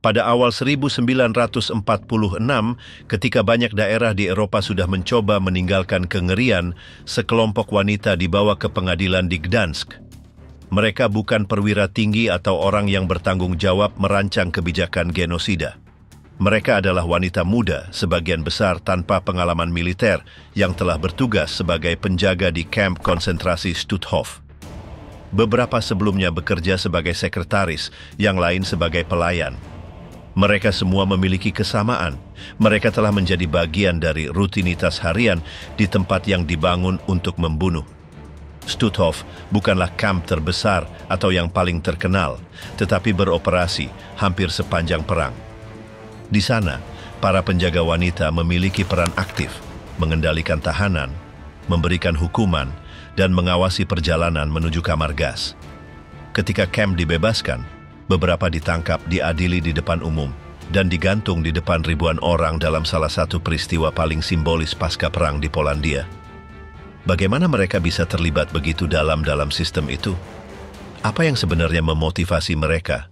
Pada awal 1946, ketika banyak daerah di Eropa sudah mencoba meninggalkan kengerian, sekelompok wanita dibawa ke pengadilan di Gdansk. Mereka bukan perwira tinggi atau orang yang bertanggung jawab merancang kebijakan genosida. Mereka adalah wanita muda, sebagian besar tanpa pengalaman militer, yang telah bertugas sebagai penjaga di kamp konsentrasi Stutthof. Beberapa sebelumnya bekerja sebagai sekretaris, yang lain sebagai pelayan. Mereka semua memiliki kesamaan. Mereka telah menjadi bagian dari rutinitas harian di tempat yang dibangun untuk membunuh. Stutthof bukanlah kamp terbesar atau yang paling terkenal, tetapi beroperasi hampir sepanjang perang. Di sana, para penjaga wanita memiliki peran aktif, mengendalikan tahanan, memberikan hukuman, dan mengawasi perjalanan menuju kamar gas. Ketika kamp dibebaskan, beberapa ditangkap, diadili di depan umum, dan digantung di depan ribuan orang dalam salah satu peristiwa paling simbolis pasca perang di Polandia. Bagaimana mereka bisa terlibat begitu dalam sistem itu? Apa yang sebenarnya memotivasi mereka?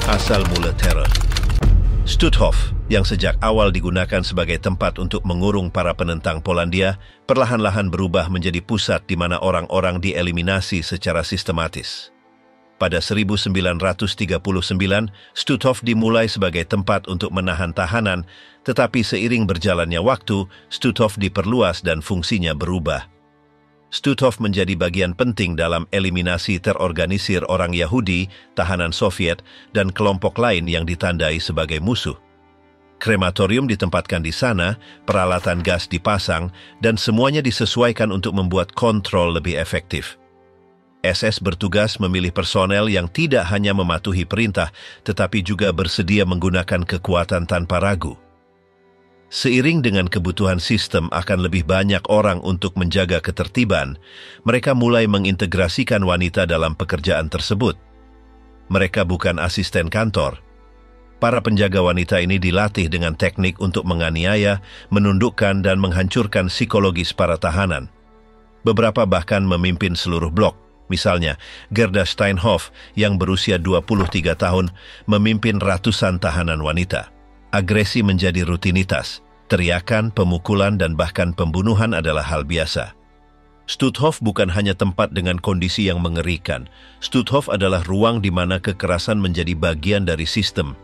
Asal mula teror. Stutthof, yang sejak awal digunakan sebagai tempat untuk mengurung para penentang Polandia, perlahan-lahan berubah menjadi pusat di mana orang-orang dieliminasi secara sistematis. Pada 1939, Stutthof dimulai sebagai tempat untuk menahan tahanan, tetapi seiring berjalannya waktu, Stutthof diperluas dan fungsinya berubah. Stutthof menjadi bagian penting dalam eliminasi terorganisir orang Yahudi, tahanan Soviet, dan kelompok lain yang ditandai sebagai musuh. Krematorium ditempatkan di sana, peralatan gas dipasang, dan semuanya disesuaikan untuk membuat kontrol lebih efektif. SS bertugas memilih personel yang tidak hanya mematuhi perintah, tetapi juga bersedia menggunakan kekuatan tanpa ragu. Seiring dengan kebutuhan sistem akan lebih banyak orang untuk menjaga ketertiban, mereka mulai mengintegrasikan wanita dalam pekerjaan tersebut. Mereka bukan asisten kantor. Para penjaga wanita ini dilatih dengan teknik untuk menganiaya, menundukkan, dan menghancurkan psikologis para tahanan. Beberapa bahkan memimpin seluruh blok. Misalnya, Gerda Steinhoff yang berusia 23 tahun memimpin ratusan tahanan wanita. Agresi menjadi rutinitas. Teriakan, pemukulan, dan bahkan pembunuhan adalah hal biasa. Stutthof bukan hanya tempat dengan kondisi yang mengerikan. Stutthof adalah ruang di mana kekerasan menjadi bagian dari sistem.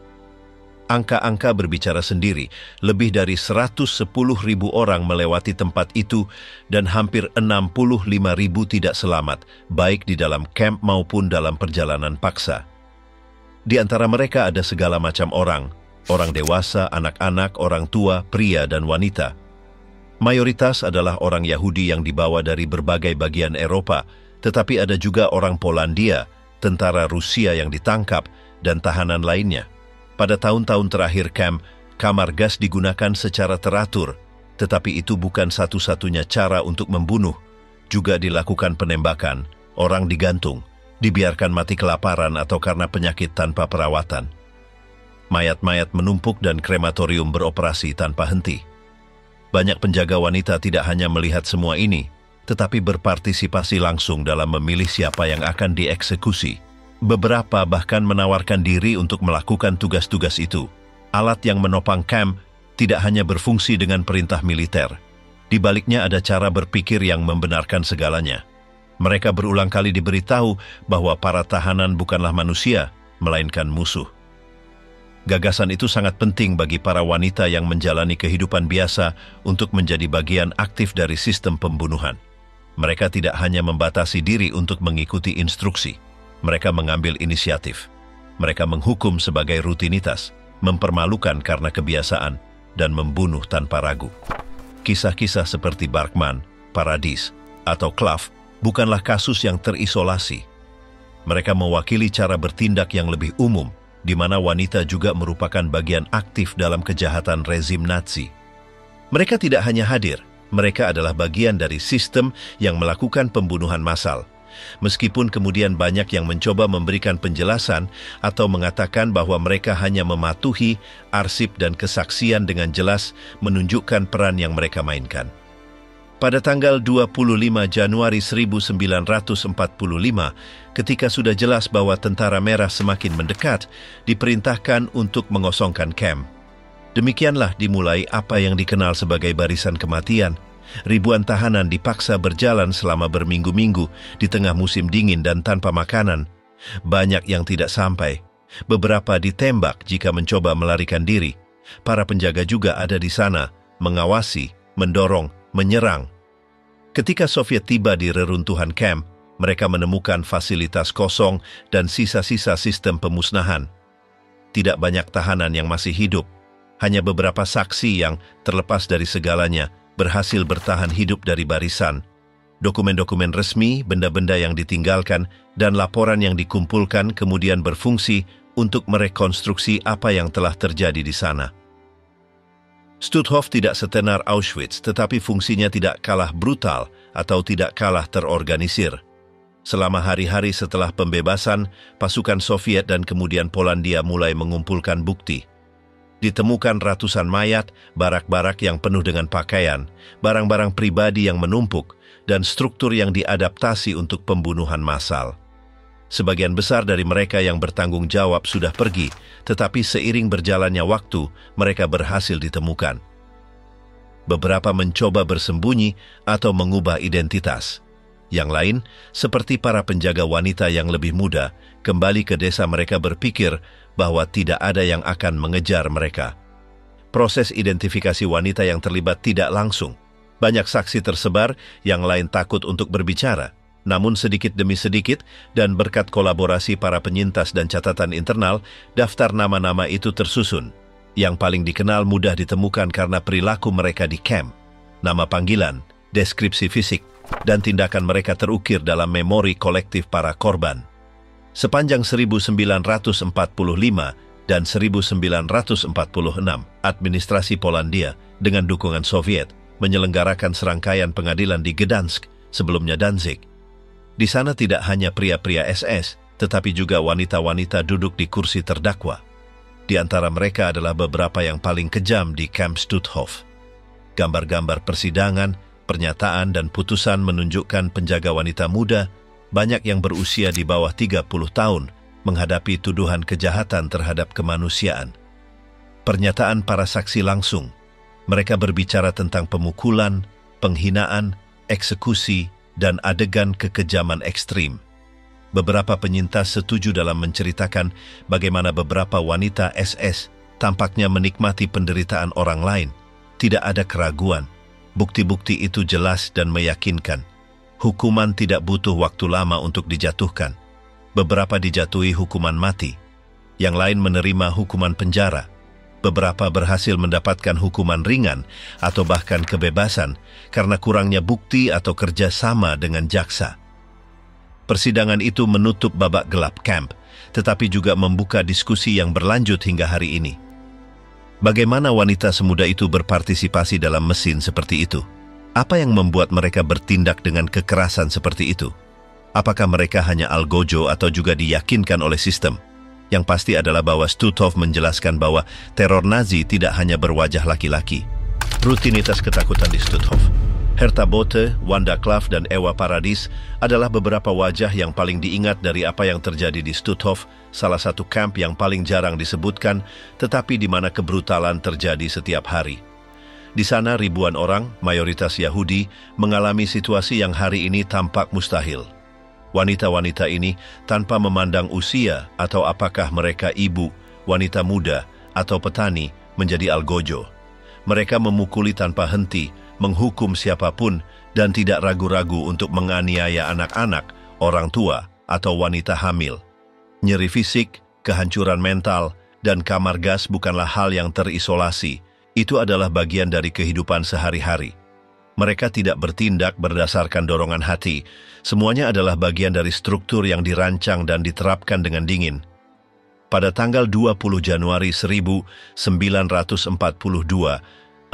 Angka-angka berbicara sendiri. Lebih dari 110.000 orang melewati tempat itu dan hampir 65.000 tidak selamat, baik di dalam kamp maupun dalam perjalanan paksa. Di antara mereka ada segala macam orang dewasa, anak-anak, orang tua, pria, dan wanita. Mayoritas adalah orang Yahudi yang dibawa dari berbagai bagian Eropa, tetapi ada juga orang Polandia, tentara Rusia yang ditangkap, dan tahanan lainnya. Pada tahun-tahun terakhir kamar gas digunakan secara teratur, tetapi itu bukan satu-satunya cara untuk membunuh. Juga dilakukan penembakan, orang digantung, dibiarkan mati kelaparan atau karena penyakit tanpa perawatan. Mayat-mayat menumpuk dan krematorium beroperasi tanpa henti. Banyak penjaga wanita tidak hanya melihat semua ini, tetapi berpartisipasi langsung dalam memilih siapa yang akan dieksekusi. Beberapa bahkan menawarkan diri untuk melakukan tugas-tugas itu. Alat yang menopang kamp tidak hanya berfungsi dengan perintah militer. Di baliknya ada cara berpikir yang membenarkan segalanya. Mereka berulang kali diberitahu bahwa para tahanan bukanlah manusia, melainkan musuh. Gagasan itu sangat penting bagi para wanita yang menjalani kehidupan biasa untuk menjadi bagian aktif dari sistem pembunuhan. Mereka tidak hanya membatasi diri untuk mengikuti instruksi. Mereka mengambil inisiatif. Mereka menghukum sebagai rutinitas, mempermalukan karena kebiasaan, dan membunuh tanpa ragu. Kisah-kisah seperti Bergman, Paradis, atau Klaff bukanlah kasus yang terisolasi. Mereka mewakili cara bertindak yang lebih umum, di mana wanita juga merupakan bagian aktif dalam kejahatan rezim Nazi. Mereka tidak hanya hadir, mereka adalah bagian dari sistem yang melakukan pembunuhan massal. Meskipun kemudian banyak yang mencoba memberikan penjelasan atau mengatakan bahwa mereka hanya mematuhi arsip dan kesaksian dengan jelas menunjukkan peran yang mereka mainkan. Pada tanggal 25 Januari 1945, ketika sudah jelas bahwa tentara merah semakin mendekat, diperintahkan untuk mengosongkan kamp. Demikianlah dimulai apa yang dikenal sebagai barisan kematian. Ribuan tahanan dipaksa berjalan selama berminggu-minggu di tengah musim dingin dan tanpa makanan. Banyak yang tidak sampai. Beberapa ditembak jika mencoba melarikan diri. Para penjaga juga ada di sana, mengawasi, mendorong, menyerang. Ketika Soviet tiba di reruntuhan kamp, mereka menemukan fasilitas kosong dan sisa-sisa sistem pemusnahan. Tidak banyak tahanan yang masih hidup. Hanya beberapa saksi yang, terlepas dari segalanya, berhasil bertahan hidup dari barisan. Dokumen-dokumen resmi, benda-benda yang ditinggalkan, dan laporan yang dikumpulkan kemudian berfungsi untuk merekonstruksi apa yang telah terjadi di sana. Stutthof tidak setenar Auschwitz, tetapi fungsinya tidak kalah brutal atau tidak kalah terorganisir. Selama hari-hari setelah pembebasan, pasukan Soviet dan kemudian Polandia mulai mengumpulkan bukti. Ditemukan ratusan mayat, barak-barak yang penuh dengan pakaian, barang-barang pribadi yang menumpuk, dan struktur yang diadaptasi untuk pembunuhan massal. Sebagian besar dari mereka yang bertanggung jawab sudah pergi, tetapi seiring berjalannya waktu, mereka berhasil ditemukan. Beberapa mencoba bersembunyi atau mengubah identitas. Yang lain, seperti para penjaga wanita yang lebih muda, kembali ke desa mereka berpikir bahwa tidak ada yang akan mengejar mereka. Proses identifikasi wanita yang terlibat tidak langsung. Banyak saksi tersebar, yang lain takut untuk berbicara. Namun sedikit demi sedikit, dan berkat kolaborasi para penyintas dan catatan internal, daftar nama-nama itu tersusun. Yang paling dikenal mudah ditemukan karena perilaku mereka di kamp. Nama panggilan, deskripsi fisik, dan tindakan mereka terukir dalam memori kolektif para korban. Sepanjang 1945 dan 1946, administrasi Polandia dengan dukungan Soviet menyelenggarakan serangkaian pengadilan di Gdansk, sebelumnya Danzig. Di sana tidak hanya pria-pria SS, tetapi juga wanita-wanita duduk di kursi terdakwa. Di antara mereka adalah beberapa yang paling kejam di kamp Stutthof. Gambar-gambar persidangan, pernyataan dan putusan menunjukkan penjaga wanita muda, banyak yang berusia di bawah 30 tahun, menghadapi tuduhan kejahatan terhadap kemanusiaan. Pernyataan para saksi langsung. Mereka berbicara tentang pemukulan, penghinaan, eksekusi, dan adegan kekejaman ekstrim. Beberapa penyintas setuju dalam menceritakan bagaimana beberapa wanita SS tampaknya menikmati penderitaan orang lain. Tidak ada keraguan. Bukti-bukti itu jelas dan meyakinkan. Hukuman tidak butuh waktu lama untuk dijatuhkan. Beberapa dijatuhi hukuman mati. Yang lain menerima hukuman penjara. Beberapa berhasil mendapatkan hukuman ringan atau bahkan kebebasan karena kurangnya bukti atau kerja sama dengan jaksa. Persidangan itu menutup babak gelap kamp, tetapi juga membuka diskusi yang berlanjut hingga hari ini. Bagaimana wanita semuda itu berpartisipasi dalam mesin seperti itu? Apa yang membuat mereka bertindak dengan kekerasan seperti itu? Apakah mereka hanya algojo atau juga diyakinkan oleh sistem? Yang pasti adalah bahwa Stutthof menjelaskan bahwa teror Nazi tidak hanya berwajah laki-laki. Rutinitas ketakutan di Stutthof. Herta Bote, Wanda Klaff, dan Ewa Paradis adalah beberapa wajah yang paling diingat dari apa yang terjadi di Stutthof, salah satu kamp yang paling jarang disebutkan, tetapi di mana kebrutalan terjadi setiap hari. Di sana ribuan orang, mayoritas Yahudi, mengalami situasi yang hari ini tampak mustahil. Wanita-wanita ini tanpa memandang usia atau apakah mereka ibu, wanita muda, atau petani menjadi algojo. Mereka memukuli tanpa henti, menghukum siapapun, dan tidak ragu-ragu untuk menganiaya anak-anak, orang tua, atau wanita hamil. Nyeri fisik, kehancuran mental, dan kamar gas bukanlah hal yang terisolasi. Itu adalah bagian dari kehidupan sehari-hari. Mereka tidak bertindak berdasarkan dorongan hati. Semuanya adalah bagian dari struktur yang dirancang dan diterapkan dengan dingin. Pada tanggal 20 Januari 1942, 14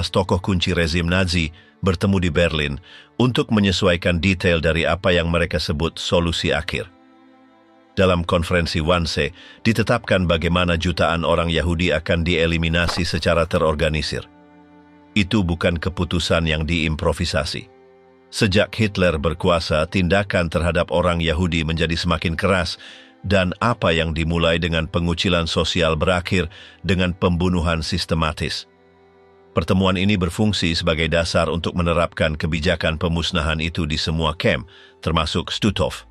tokoh kunci rezim Nazi bertemu di Berlin untuk menyesuaikan detail dari apa yang mereka sebut solusi akhir. Dalam konferensi Wannsee, ditetapkan bagaimana jutaan orang Yahudi akan dieliminasi secara terorganisir. Itu bukan keputusan yang diimprovisasi. Sejak Hitler berkuasa, tindakan terhadap orang Yahudi menjadi semakin keras, dan apa yang dimulai dengan pengucilan sosial berakhir dengan pembunuhan sistematis. Pertemuan ini berfungsi sebagai dasar untuk menerapkan kebijakan pemusnahan itu di semua kamp, termasuk Stutthof.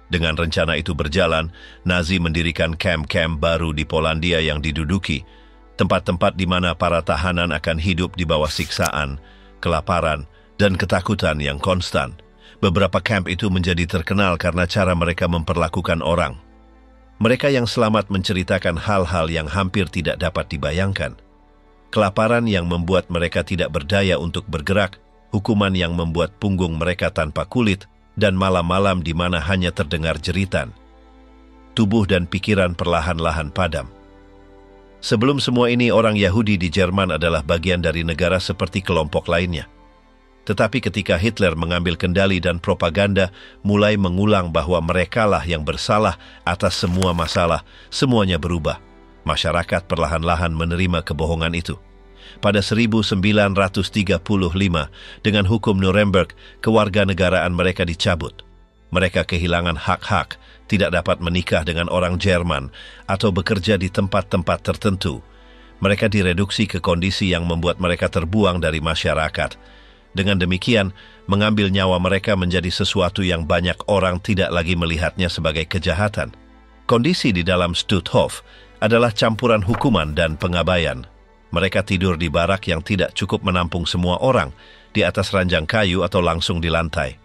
Dengan rencana itu berjalan, Nazi mendirikan kamp-kamp baru di Polandia yang diduduki, tempat-tempat di mana para tahanan akan hidup di bawah siksaan, kelaparan, dan ketakutan yang konstan. Beberapa kamp itu menjadi terkenal karena cara mereka memperlakukan orang. Mereka yang selamat menceritakan hal-hal yang hampir tidak dapat dibayangkan. Kelaparan yang membuat mereka tidak berdaya untuk bergerak, hukuman yang membuat punggung mereka tanpa kulit, dan malam-malam di mana hanya terdengar jeritan. Tubuh dan pikiran perlahan-lahan padam. Sebelum semua ini, orang Yahudi di Jerman adalah bagian dari negara seperti kelompok lainnya. Tetapi ketika Hitler mengambil kendali dan propaganda mulai mengulang bahwa merekalah yang bersalah atas semua masalah, semuanya berubah. Masyarakat perlahan-lahan menerima kebohongan itu. Pada 1935, dengan hukum Nuremberg, kewarganegaraan mereka dicabut. Mereka kehilangan hak-hak, tidak dapat menikah dengan orang Jerman, atau bekerja di tempat-tempat tertentu. Mereka direduksi ke kondisi yang membuat mereka terbuang dari masyarakat. Dengan demikian, mengambil nyawa mereka menjadi sesuatu yang banyak orang tidak lagi melihatnya sebagai kejahatan. Kondisi di dalam Stutthof adalah campuran hukuman dan pengabaian. Mereka tidur di barak yang tidak cukup menampung semua orang, di atas ranjang kayu atau langsung di lantai.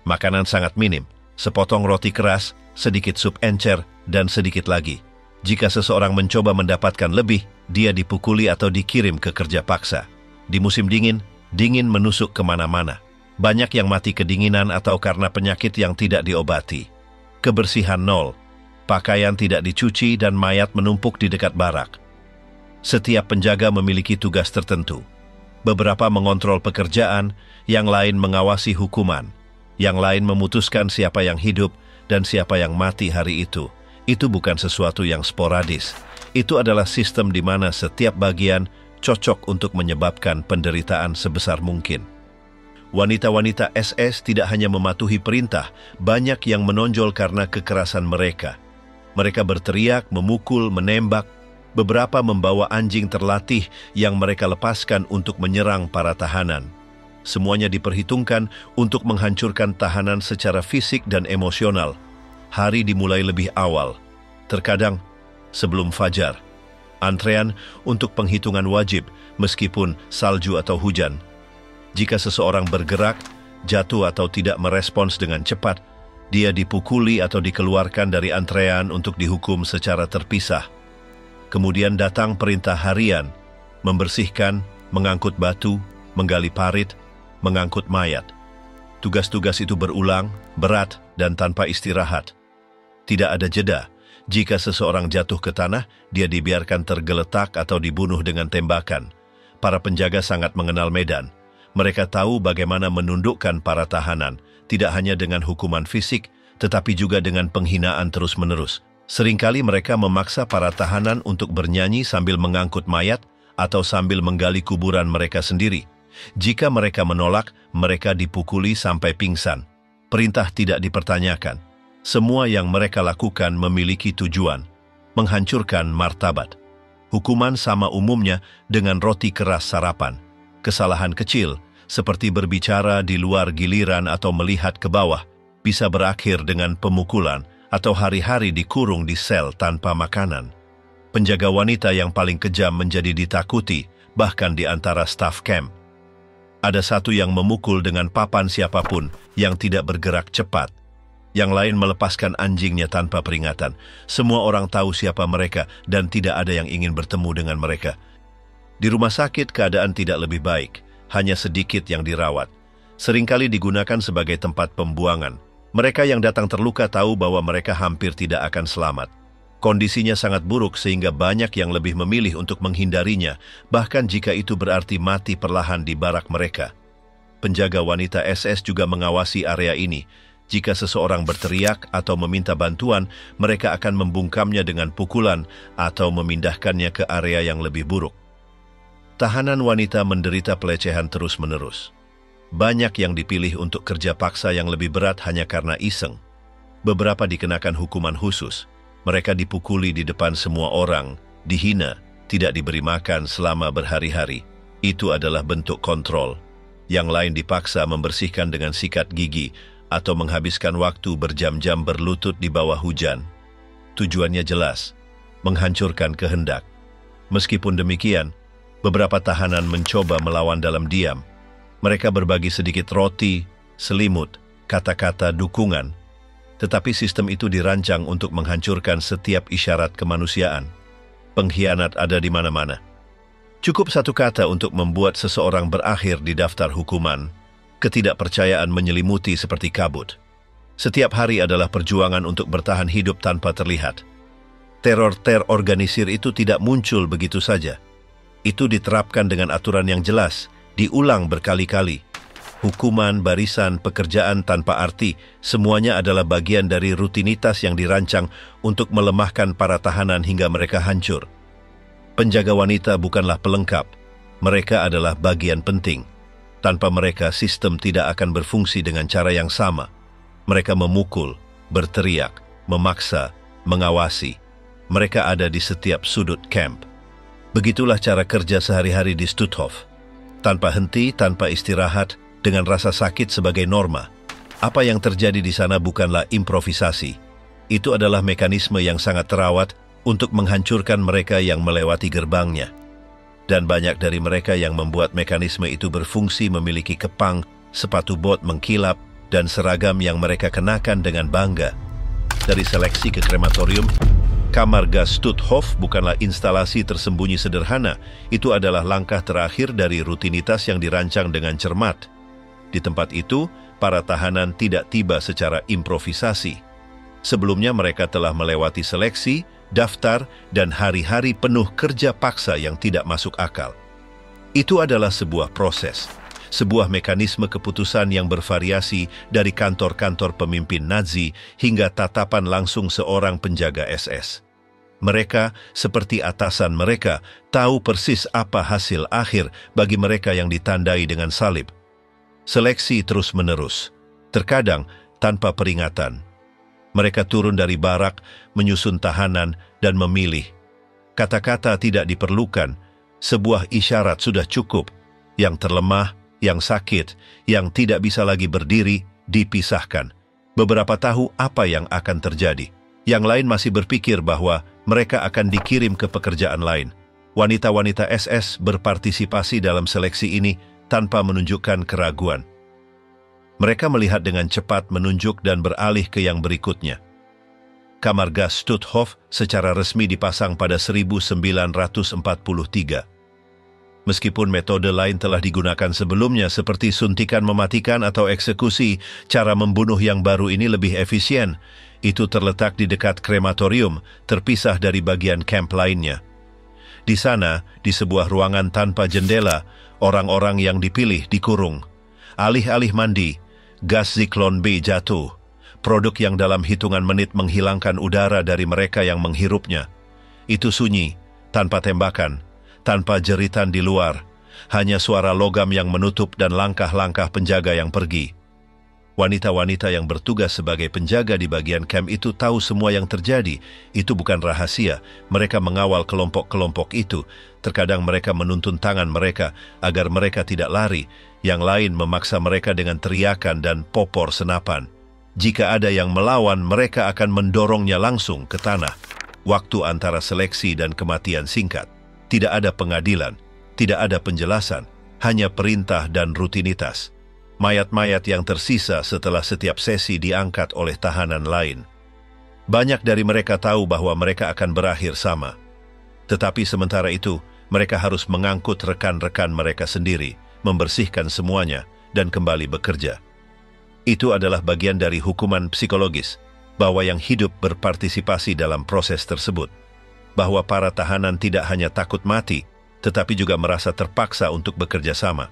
Makanan sangat minim, sepotong roti keras, sedikit sup encer, dan sedikit lagi. Jika seseorang mencoba mendapatkan lebih, dia dipukuli atau dikirim ke kerja paksa. Di musim dingin, dingin menusuk kemana-mana. Banyak yang mati kedinginan atau karena penyakit yang tidak diobati. Kebersihan nol. Pakaian tidak dicuci dan mayat menumpuk di dekat barak. Setiap penjaga memiliki tugas tertentu. Beberapa mengontrol pekerjaan, yang lain mengawasi hukuman, yang lain memutuskan siapa yang hidup dan siapa yang mati hari itu. Itu bukan sesuatu yang sporadis. Itu adalah sistem di mana setiap bagian cocok untuk menyebabkan penderitaan sebesar mungkin. Wanita-wanita SS tidak hanya mematuhi perintah, banyak yang menonjol karena kekerasan mereka. Mereka berteriak, memukul, menembak. Beberapa membawa anjing terlatih yang mereka lepaskan untuk menyerang para tahanan. Semuanya diperhitungkan untuk menghancurkan tahanan secara fisik dan emosional. Hari dimulai lebih awal, terkadang sebelum fajar. Antrean untuk penghitungan wajib meskipun salju atau hujan. Jika seseorang bergerak, jatuh atau tidak merespons dengan cepat, dia dipukuli atau dikeluarkan dari antrean untuk dihukum secara terpisah. Kemudian datang perintah harian, membersihkan, mengangkut batu, menggali parit, mengangkut mayat. Tugas-tugas itu berulang, berat, dan tanpa istirahat. Tidak ada jeda. Jika seseorang jatuh ke tanah, dia dibiarkan tergeletak atau dibunuh dengan tembakan. Para penjaga sangat mengenal medan. Mereka tahu bagaimana menundukkan para tahanan, tidak hanya dengan hukuman fisik, tetapi juga dengan penghinaan terus-menerus. Seringkali mereka memaksa para tahanan untuk bernyanyi sambil mengangkut mayat atau sambil menggali kuburan mereka sendiri. Jika mereka menolak, mereka dipukuli sampai pingsan. Perintah tidak dipertanyakan. Semua yang mereka lakukan memiliki tujuan, menghancurkan martabat. Hukuman sama umumnya dengan roti keras sarapan. Kesalahan kecil, seperti berbicara di luar giliran atau melihat ke bawah, bisa berakhir dengan pemukulan atau hari-hari dikurung di sel tanpa makanan. Penjaga wanita yang paling kejam menjadi ditakuti, bahkan di antara staf camp. Ada satu yang memukul dengan papan siapapun yang tidak bergerak cepat. Yang lain melepaskan anjingnya tanpa peringatan. Semua orang tahu siapa mereka dan tidak ada yang ingin bertemu dengan mereka. Di rumah sakit keadaan tidak lebih baik, hanya sedikit yang dirawat. Seringkali digunakan sebagai tempat pembuangan. Mereka yang datang terluka tahu bahwa mereka hampir tidak akan selamat. Kondisinya sangat buruk sehingga banyak yang lebih memilih untuk menghindarinya, bahkan jika itu berarti mati perlahan di barak mereka. Penjaga wanita SS juga mengawasi area ini. Jika seseorang berteriak atau meminta bantuan, mereka akan membungkamnya dengan pukulan atau memindahkannya ke area yang lebih buruk. tahanan wanita menderita pelecehan terus-menerus. Banyak yang dipilih untuk kerja paksa yang lebih berat hanya karena iseng. Beberapa dikenakan hukuman khusus. Mereka dipukuli di depan semua orang, dihina, tidak diberi makan selama berhari-hari. Itu adalah bentuk kontrol. Yang lain dipaksa membersihkan dengan sikat gigi atau menghabiskan waktu berjam-jam berlutut di bawah hujan. Tujuannya jelas, menghancurkan kehendak. Meskipun demikian, beberapa tahanan mencoba melawan dalam diam. Mereka berbagi sedikit roti, selimut, kata-kata dukungan. Tetapi sistem itu dirancang untuk menghancurkan setiap isyarat kemanusiaan. Pengkhianat ada di mana-mana. Cukup satu kata untuk membuat seseorang berakhir di daftar hukuman. Ketidakpercayaan menyelimuti seperti kabut. Setiap hari adalah perjuangan untuk bertahan hidup tanpa terlihat. Teror terorganisir itu tidak muncul begitu saja. Itu diterapkan dengan aturan yang jelas, diulang berkali-kali. Hukuman, barisan, pekerjaan tanpa arti, semuanya adalah bagian dari rutinitas yang dirancang untuk melemahkan para tahanan hingga mereka hancur. Penjaga wanita bukanlah pelengkap, mereka adalah bagian penting. Tanpa mereka, sistem tidak akan berfungsi dengan cara yang sama. Mereka memukul, berteriak, memaksa, mengawasi. Mereka ada di setiap sudut camp. Begitulah cara kerja sehari-hari di Stutthof. Tanpa henti, tanpa istirahat, dengan rasa sakit sebagai norma. Apa yang terjadi di sana bukanlah improvisasi. Itu adalah mekanisme yang sangat terawat untuk menghancurkan mereka yang melewati gerbangnya. Dan banyak dari mereka yang membuat mekanisme itu berfungsi memiliki kepang, sepatu bot mengkilap, dan seragam yang mereka kenakan dengan bangga. Dari seleksi ke krematorium, kamar gas Stutthof bukanlah instalasi tersembunyi sederhana. Itu adalah langkah terakhir dari rutinitas yang dirancang dengan cermat. Di tempat itu, para tahanan tidak tiba secara improvisasi. Sebelumnya mereka telah melewati seleksi, daftar, dan hari-hari penuh kerja paksa yang tidak masuk akal. Itu adalah sebuah proses, sebuah mekanisme keputusan yang bervariasi dari kantor-kantor pemimpin Nazi hingga tatapan langsung seorang penjaga SS. Mereka, seperti atasan mereka, tahu persis apa hasil akhir bagi mereka yang ditandai dengan salib. Seleksi terus-menerus, terkadang tanpa peringatan. Mereka turun dari barak, menyusun tahanan, dan memilih. Kata-kata tidak diperlukan, sebuah isyarat sudah cukup. Yang terlemah, yang sakit, yang tidak bisa lagi berdiri, dipisahkan. Beberapa tahu apa yang akan terjadi. Yang lain masih berpikir bahwa mereka akan dikirim ke pekerjaan lain. Wanita-wanita SS berpartisipasi dalam seleksi ini tanpa menunjukkan keraguan. Mereka melihat dengan cepat, menunjuk dan beralih ke yang berikutnya. Kamar gas Stutthof secara resmi dipasang pada 1943. Meskipun metode lain telah digunakan sebelumnya seperti suntikan mematikan atau eksekusi, cara membunuh yang baru ini lebih efisien. Itu terletak di dekat krematorium, terpisah dari bagian camp lainnya. Di sana, di sebuah ruangan tanpa jendela, orang-orang yang dipilih dikurung. Alih-alih mandi, gas Zyklon B jatuh, produk yang dalam hitungan menit menghilangkan udara dari mereka yang menghirupnya. Itu sunyi, tanpa tembakan, tanpa jeritan di luar, hanya suara logam yang menutup dan langkah-langkah penjaga yang pergi. Wanita-wanita yang bertugas sebagai penjaga di bagian camp itu tahu semua yang terjadi. Itu bukan rahasia. Mereka mengawal kelompok-kelompok itu. Terkadang mereka menuntun tangan mereka agar mereka tidak lari. Yang lain memaksa mereka dengan teriakan dan popor senapan. Jika ada yang melawan, mereka akan mendorongnya langsung ke tanah. Waktu antara seleksi dan kematian singkat. Tidak ada pengadilan, tidak ada penjelasan, hanya perintah dan rutinitas. Mayat-mayat yang tersisa setelah setiap sesi diangkat oleh tahanan lain. Banyak dari mereka tahu bahwa mereka akan berakhir sama. Tetapi sementara itu, mereka harus mengangkut rekan-rekan mereka sendiri, membersihkan semuanya, dan kembali bekerja. Itu adalah bagian dari hukuman psikologis, bahwa yang hidup berpartisipasi dalam proses tersebut. Bahwa para tahanan tidak hanya takut mati, tetapi juga merasa terpaksa untuk bekerja sama.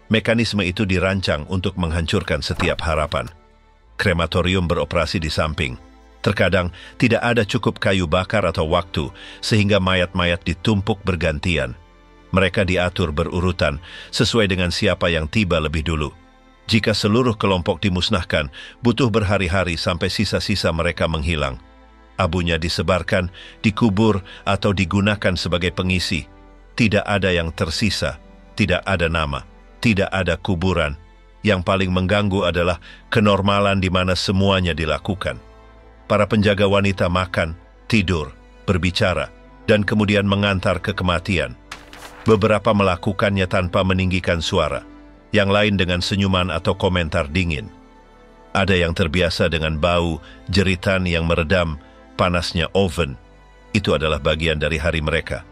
Mekanisme itu dirancang untuk menghancurkan setiap harapan. Krematorium beroperasi di samping. Terkadang tidak ada cukup kayu bakar atau waktu, sehingga mayat-mayat ditumpuk bergantian. Mereka diatur berurutan sesuai dengan siapa yang tiba lebih dulu. Jika seluruh kelompok dimusnahkan, butuh berhari-hari sampai sisa-sisa mereka menghilang. Abunya disebarkan, dikubur, atau digunakan sebagai pengisi. Tidak ada yang tersisa, tidak ada nama, tidak ada kuburan. Yang paling mengganggu adalah kenormalan di mana semuanya dilakukan. Para penjaga wanita makan, tidur, berbicara, dan kemudian mengantar ke kematian. Beberapa melakukannya tanpa meninggikan suara, yang lain dengan senyuman atau komentar dingin. Ada yang terbiasa dengan bau, jeritan yang meredam, panasnya oven. Itu adalah bagian dari hari mereka.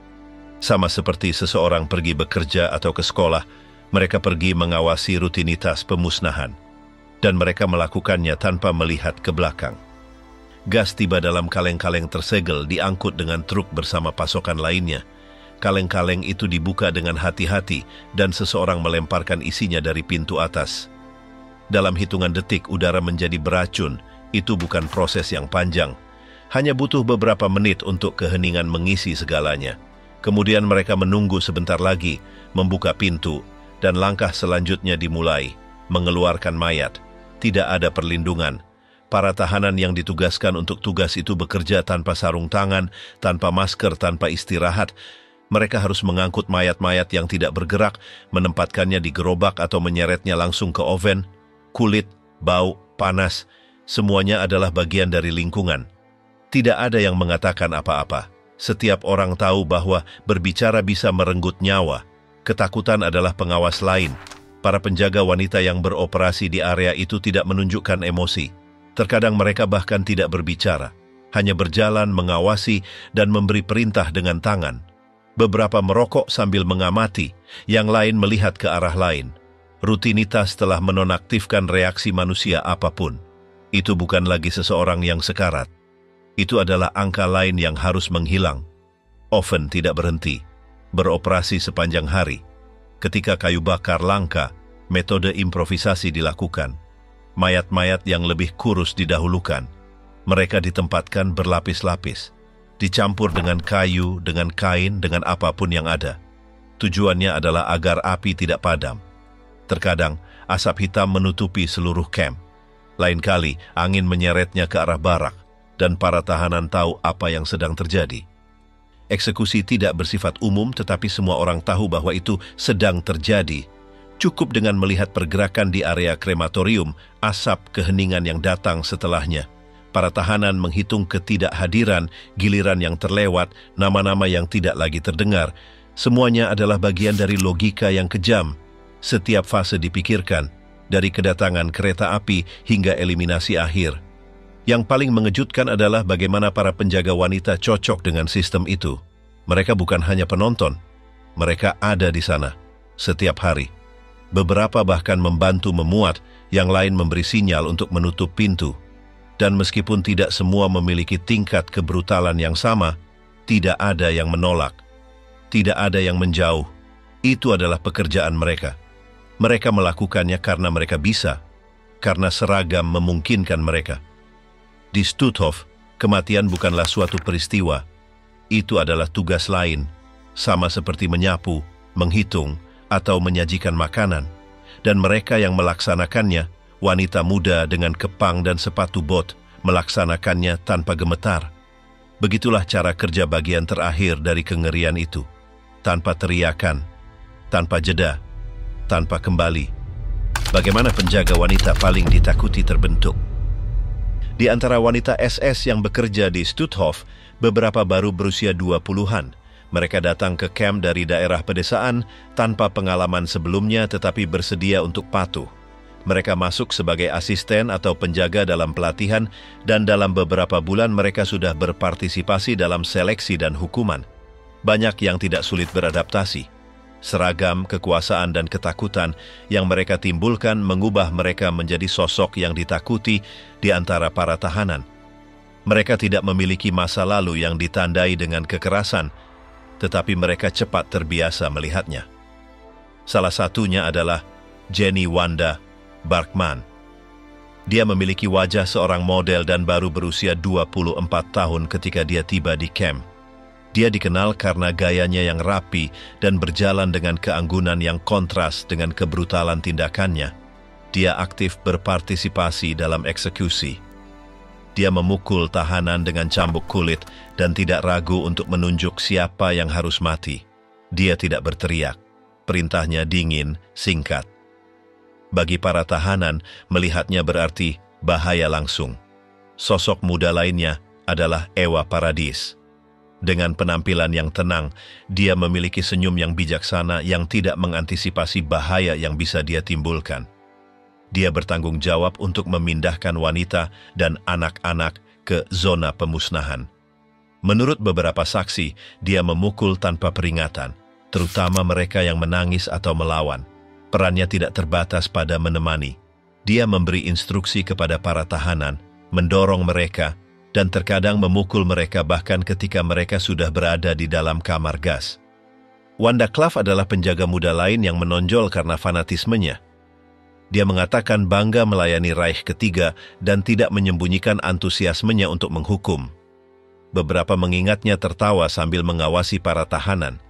Sama seperti seseorang pergi bekerja atau ke sekolah, mereka pergi mengawasi rutinitas pemusnahan. Dan mereka melakukannya tanpa melihat ke belakang. Gas tiba dalam kaleng-kaleng tersegel diangkut dengan truk bersama pasokan lainnya. Kaleng-kaleng itu dibuka dengan hati-hati dan seseorang melemparkan isinya dari pintu atas. Dalam hitungan detik udara menjadi beracun. Itu bukan proses yang panjang. Hanya butuh beberapa menit untuk keheningan mengisi segalanya. Kemudian mereka menunggu sebentar lagi, membuka pintu, dan langkah selanjutnya dimulai, mengeluarkan mayat. Tidak ada perlindungan. Para tahanan yang ditugaskan untuk tugas itu bekerja tanpa sarung tangan, tanpa masker, tanpa istirahat. Mereka harus mengangkut mayat-mayat yang tidak bergerak, menempatkannya di gerobak atau menyeretnya langsung ke oven. Kulit, bau, panas, semuanya adalah bagian dari lingkungan. Tidak ada yang mengatakan apa-apa. Setiap orang tahu bahwa berbicara bisa merenggut nyawa. Ketakutan adalah pengawas lain. Para penjaga wanita yang beroperasi di area itu tidak menunjukkan emosi. Terkadang mereka bahkan tidak berbicara, hanya berjalan, mengawasi, dan memberi perintah dengan tangan. Beberapa merokok sambil mengamati, yang lain melihat ke arah lain. Rutinitas telah menonaktifkan reaksi manusia apapun. Itu bukan lagi seseorang yang sekarat. Itu adalah angka lain yang harus menghilang. Oven tidak berhenti, beroperasi sepanjang hari. Ketika kayu bakar langka, metode improvisasi dilakukan. Mayat-mayat yang lebih kurus didahulukan. Mereka ditempatkan berlapis-lapis. Dicampur dengan kayu, dengan kain, dengan apapun yang ada. Tujuannya adalah agar api tidak padam. Terkadang, asap hitam menutupi seluruh camp. Lain kali, angin menyeretnya ke arah barak, dan para tahanan tahu apa yang sedang terjadi. Eksekusi tidak bersifat umum, tetapi semua orang tahu bahwa itu sedang terjadi. Cukup dengan melihat pergerakan di area krematorium, asap keheningan yang datang setelahnya. Para tahanan menghitung ketidakhadiran, giliran yang terlewat, nama-nama yang tidak lagi terdengar. Semuanya adalah bagian dari logika yang kejam. Setiap fase dipikirkan, dari kedatangan kereta api hingga eliminasi akhir. Yang paling mengejutkan adalah bagaimana para penjaga wanita cocok dengan sistem itu. Mereka bukan hanya penonton, mereka ada di sana, setiap hari. Beberapa bahkan membantu memuat, yang lain memberi sinyal untuk menutup pintu. Dan meskipun tidak semua memiliki tingkat kebrutalan yang sama, tidak ada yang menolak, tidak ada yang menjauh. Itu adalah pekerjaan mereka. Mereka melakukannya karena mereka bisa, karena seragam memungkinkan mereka. Di Stutthof, kematian bukanlah suatu peristiwa. Itu adalah tugas lain, sama seperti menyapu, menghitung, atau menyajikan makanan. Dan mereka yang melaksanakannya, wanita muda dengan kepang dan sepatu bot, melaksanakannya tanpa gemetar. Begitulah cara kerja bagian terakhir dari kengerian itu. Tanpa teriakan, tanpa jeda, tanpa kembali. Bagaimana penjaga wanita paling ditakuti terbentuk? Di antara wanita SS yang bekerja di Stutthof, beberapa baru berusia 20-an. Mereka datang ke camp dari daerah pedesaan tanpa pengalaman sebelumnya tetapi bersedia untuk patuh. Mereka masuk sebagai asisten atau penjaga dalam pelatihan dan dalam beberapa bulan mereka sudah berpartisipasi dalam seleksi dan hukuman. Banyak yang tidak sulit beradaptasi. Seragam, kekuasaan, dan ketakutan yang mereka timbulkan mengubah mereka menjadi sosok yang ditakuti di antara para tahanan. Mereka tidak memiliki masa lalu yang ditandai dengan kekerasan, tetapi mereka cepat terbiasa melihatnya. Salah satunya adalah Jenny Wanda Barkman. Dia memiliki wajah seorang model dan baru berusia 24 tahun ketika dia tiba di camp. Dia dikenal karena gayanya yang rapi dan berjalan dengan keanggunan yang kontras dengan kebrutalan tindakannya. Dia aktif berpartisipasi dalam eksekusi. Dia memukul tahanan dengan cambuk kulit dan tidak ragu untuk menunjuk siapa yang harus mati. Dia tidak berteriak. Perintahnya dingin, singkat. Bagi para tahanan, melihatnya berarti bahaya langsung. Sosok muda lainnya adalah Ewa Paradis. Dengan penampilan yang tenang, dia memiliki senyum yang bijaksana yang tidak mengantisipasi bahaya yang bisa dia timbulkan. Dia bertanggung jawab untuk memindahkan wanita dan anak-anak ke zona pemusnahan. Menurut beberapa saksi, dia memukul tanpa peringatan, terutama mereka yang menangis atau melawan. Perannya tidak terbatas pada menemani. Dia memberi instruksi kepada para tahanan, mendorong mereka, dan terkadang memukul mereka bahkan ketika mereka sudah berada di dalam kamar gas. Wanda Klaff adalah penjaga muda lain yang menonjol karena fanatismenya. Dia mengatakan bangga melayani Reich ketiga dan tidak menyembunyikan antusiasmenya untuk menghukum. Beberapa mengingatnya tertawa sambil mengawasi para tahanan.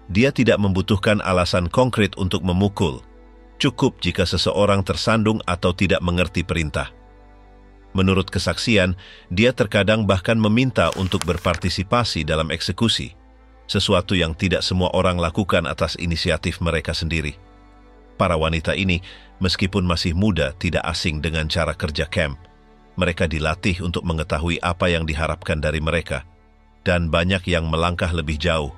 Dia tidak membutuhkan alasan konkret untuk memukul. Cukup jika seseorang tersandung atau tidak mengerti perintah. Menurut kesaksian, dia terkadang bahkan meminta untuk berpartisipasi dalam eksekusi, sesuatu yang tidak semua orang lakukan atas inisiatif mereka sendiri. Para wanita ini, meskipun masih muda, tidak asing dengan cara kerja camp. Mereka dilatih untuk mengetahui apa yang diharapkan dari mereka, dan banyak yang melangkah lebih jauh.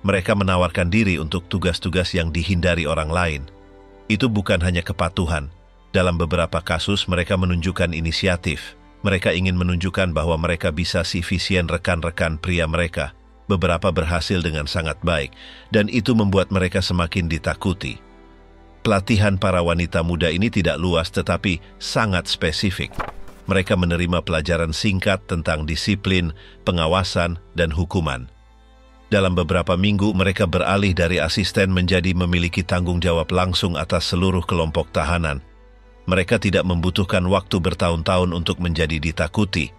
Mereka menawarkan diri untuk tugas-tugas yang dihindari orang lain. Itu bukan hanya kepatuhan. Dalam beberapa kasus, mereka menunjukkan inisiatif. Mereka ingin menunjukkan bahwa mereka bisa sefisien rekan-rekan pria mereka. Beberapa berhasil dengan sangat baik, dan itu membuat mereka semakin ditakuti. Pelatihan para wanita muda ini tidak luas tetapi sangat spesifik. Mereka menerima pelajaran singkat tentang disiplin, pengawasan, dan hukuman. Dalam beberapa minggu, mereka beralih dari asisten menjadi memiliki tanggung jawab langsung atas seluruh kelompok tahanan. Mereka tidak membutuhkan waktu bertahun-tahun untuk menjadi ditakuti.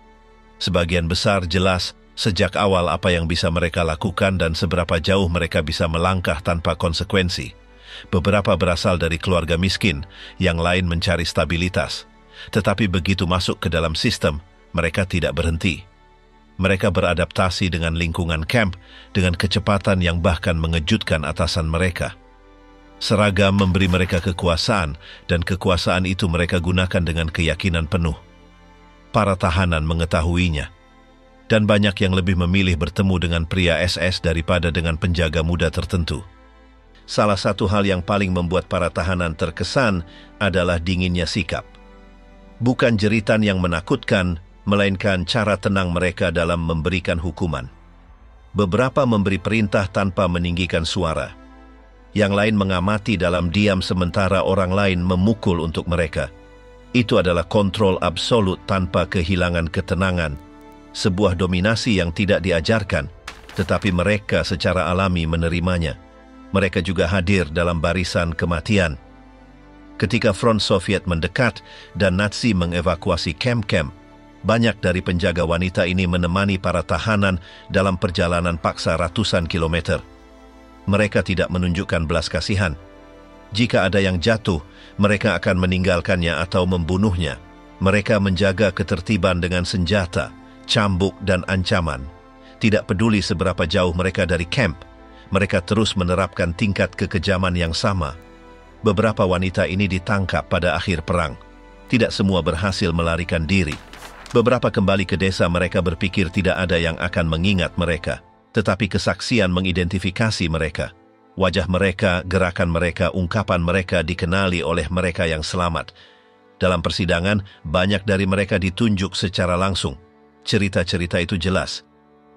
Sebagian besar jelas sejak awal apa yang bisa mereka lakukan dan seberapa jauh mereka bisa melangkah tanpa konsekuensi. Beberapa berasal dari keluarga miskin, yang lain mencari stabilitas. Tetapi begitu masuk ke dalam sistem, mereka tidak berhenti. Mereka beradaptasi dengan lingkungan camp dengan kecepatan yang bahkan mengejutkan atasan mereka. Seragam memberi mereka kekuasaan, dan kekuasaan itu mereka gunakan dengan keyakinan penuh. Para tahanan mengetahuinya, dan banyak yang lebih memilih bertemu dengan pria SS daripada dengan penjaga muda tertentu. Salah satu hal yang paling membuat para tahanan terkesan adalah dinginnya sikap. Bukan jeritan yang menakutkan, melainkan cara tenang mereka dalam memberikan hukuman. Beberapa memberi perintah tanpa meninggikan suara. Yang lain mengamati dalam diam sementara orang lain memukul untuk mereka. Itu adalah kontrol absolut tanpa kehilangan ketenangan. Sebuah dominasi yang tidak diajarkan, tetapi mereka secara alami menerimanya. Mereka juga hadir dalam barisan kematian. Ketika front Soviet mendekat dan Nazi mengevakuasi kamp-kamp, banyak dari penjaga wanita ini menemani para tahanan dalam perjalanan paksa ratusan kilometer. Mereka tidak menunjukkan belas kasihan. Jika ada yang jatuh, mereka akan meninggalkannya atau membunuhnya. Mereka menjaga ketertiban dengan senjata, cambuk, dan ancaman. Tidak peduli seberapa jauh mereka dari camp, mereka terus menerapkan tingkat kekejaman yang sama. Beberapa wanita ini ditangkap pada akhir perang. Tidak semua berhasil melarikan diri. Beberapa kembali ke desa. Mereka berpikir tidak ada yang akan mengingat mereka. Tetapi kesaksian mengidentifikasi mereka. Wajah mereka, gerakan mereka, ungkapan mereka dikenali oleh mereka yang selamat. Dalam persidangan, banyak dari mereka ditunjuk secara langsung. Cerita-cerita itu jelas.